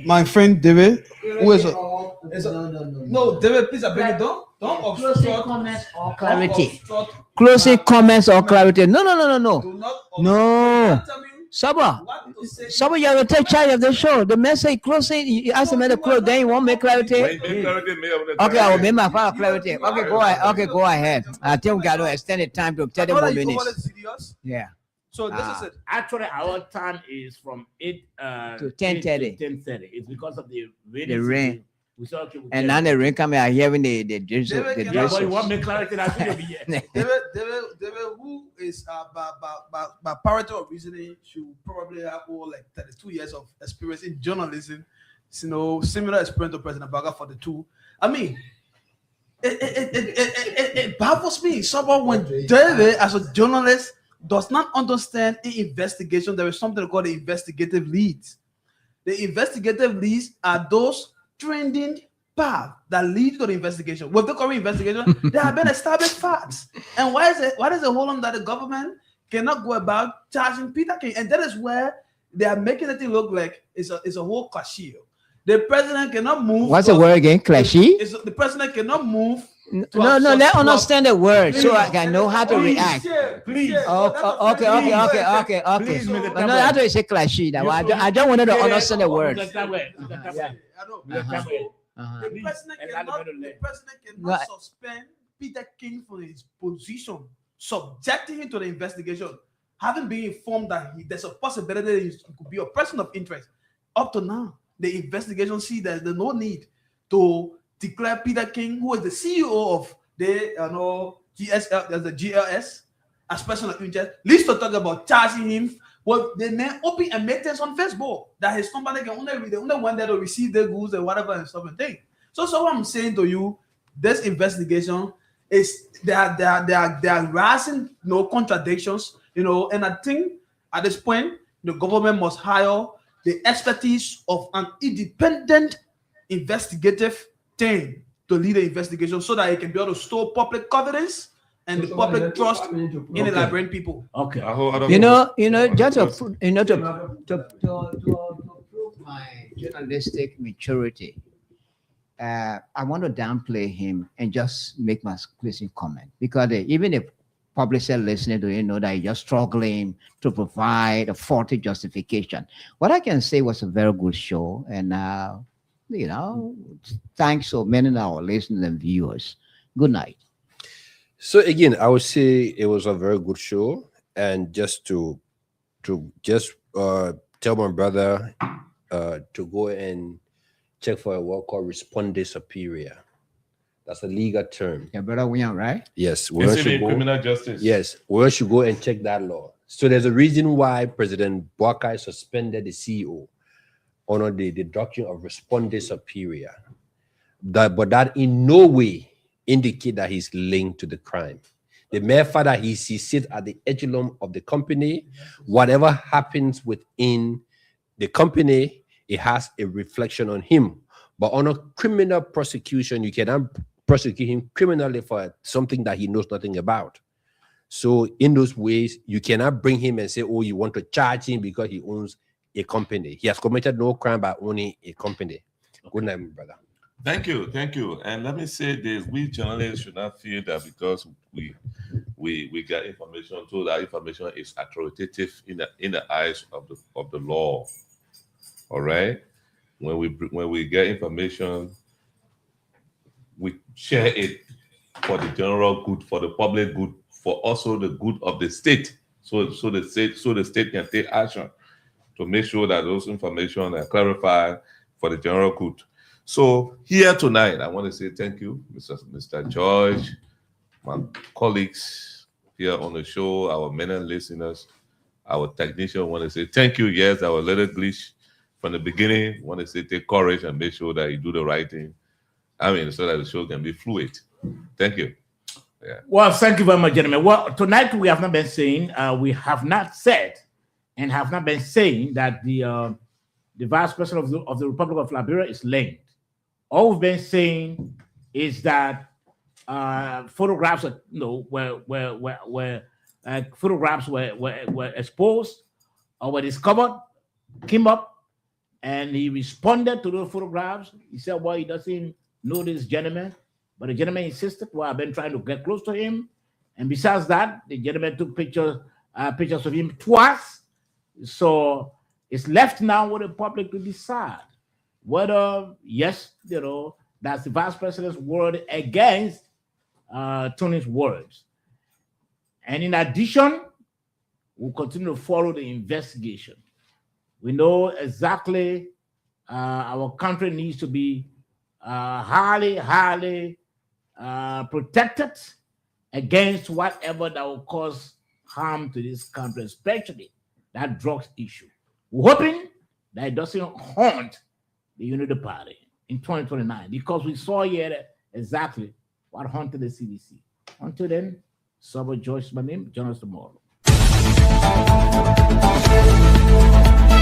my friend David, who is no, David, please, I beg you, don't closing comments or clarity. Closing comments or clarity. No. Sobo, you have to take charge of the show. The message closing, you ask the man to close, then you won't make clarity. Okay, I will make my final clarity. Okay, go ahead. I think we got to extend the time to 30 more minutes. Yeah. So this is it. Actually, our time is from 8 to 10:30. 10:30. It's because of the rain. The rain. We saw, okay, And now the rain coming, I hearing the drizzle. but you want me clarity that video be here. David, who is by parity of reasoning, should probably have like 32 years of experience in journalism. You know, similar experience to President Baga for the two. I mean, it baffles me. Someone when David, as a journalist, does not understand in investigation. There is something called the investigative leads. The investigative leads are those trending paths that lead to the investigation. With the current investigation, there have been established facts. And why is the whole on that the government cannot go about charging Peter King? And that is where they are making it look like it's a whole clashie. The president cannot move. What's the word again? Clashie? The president cannot move. No, let understand the word so I can know how to react. Please. Okay. But no, how do you say clashy? I don't want to understand the word. The president cannot suspend Peter King from his position, subjecting him to the investigation, having been informed that there's a possibility that he could be a person of interest. Up to now, the investigation see that there's no need to declare Peter King, who is the CEO of the GLS, as person of interest, least to talk about charging him. Well, they may open a maintenance on Facebook that his company can only read, the only one that will receive the goods and whatever and stuff and thing. So what I'm saying to you, this investigation is there are rising contradictions, and I think at this point the government must hire the expertise of an independent investigative team to lead the investigation so that it can be able to store public confidence and the public trust in the Liberian people. Okay. Just to prove my journalistic maturity, I want to downplay him and just make my closing comment, because even if publishers listening to him know that he's just struggling to provide a faulty justification. What I can say was a very good show, and thanks to many of our listeners and viewers. Good night. So again, I would say it was a very good show, and just to tell my brother to go and check for a word called responde superior. That's a legal term. Yeah, brother William, right? Yes. Criminal justice. Yes, we should go and check that law. So there's a reason why President Boakai suspended the CEO under the doctrine of responde superior. But that in no way indicate that he's linked to the crime. The mere fact that he sits at the echelon of the company, whatever happens within the company, it has a reflection on him. But on a criminal prosecution, you cannot prosecute him criminally for something that he knows nothing about. So in those ways, you cannot bring him and say, oh, you want to charge him because he owns a company. He has committed no crime by owning a company. Good night, my brother. Thank you. And let me say this: we journalists should not feel that because we get information, so that information is authoritative in the eyes of the law. All right. When we get information, we share it for the general good, for the public good, for also the good of the state. So the state can take action to make sure that those information are clarified for the general good. So here tonight, I want to say thank you, Mr. George, my colleagues here on the show, our many listeners, our technician. I want to say thank you. Yes, our little glitch from the beginning, want to say take courage and make sure that you do the right thing. I mean, so that the show can be fluid. Thank you. Yeah. Well, thank you very much, gentlemen. Well, tonight we have not been saying, we have not said, and have not been saying that the vice president of the Republic of Liberia is linked. All we've been saying is that photographs, photographs were exposed or were discovered, came up, and he responded to those photographs. He said, well, he doesn't know this gentleman, but the gentleman insisted, well, I've been trying to get close to him. And besides that, the gentleman took pictures of him twice. So it's left now with the public to decide whether, yes, that's the vice president's word against Tony's words. And in addition, we'll continue to follow the investigation. We know exactly our country needs to be highly protected against whatever that will cause harm to this country, especially that drugs issue. We're hoping that it doesn't haunt the Unity Party in 2029, because we saw here exactly what haunted the CDC. Until then, Sober George is my name. Join us tomorrow.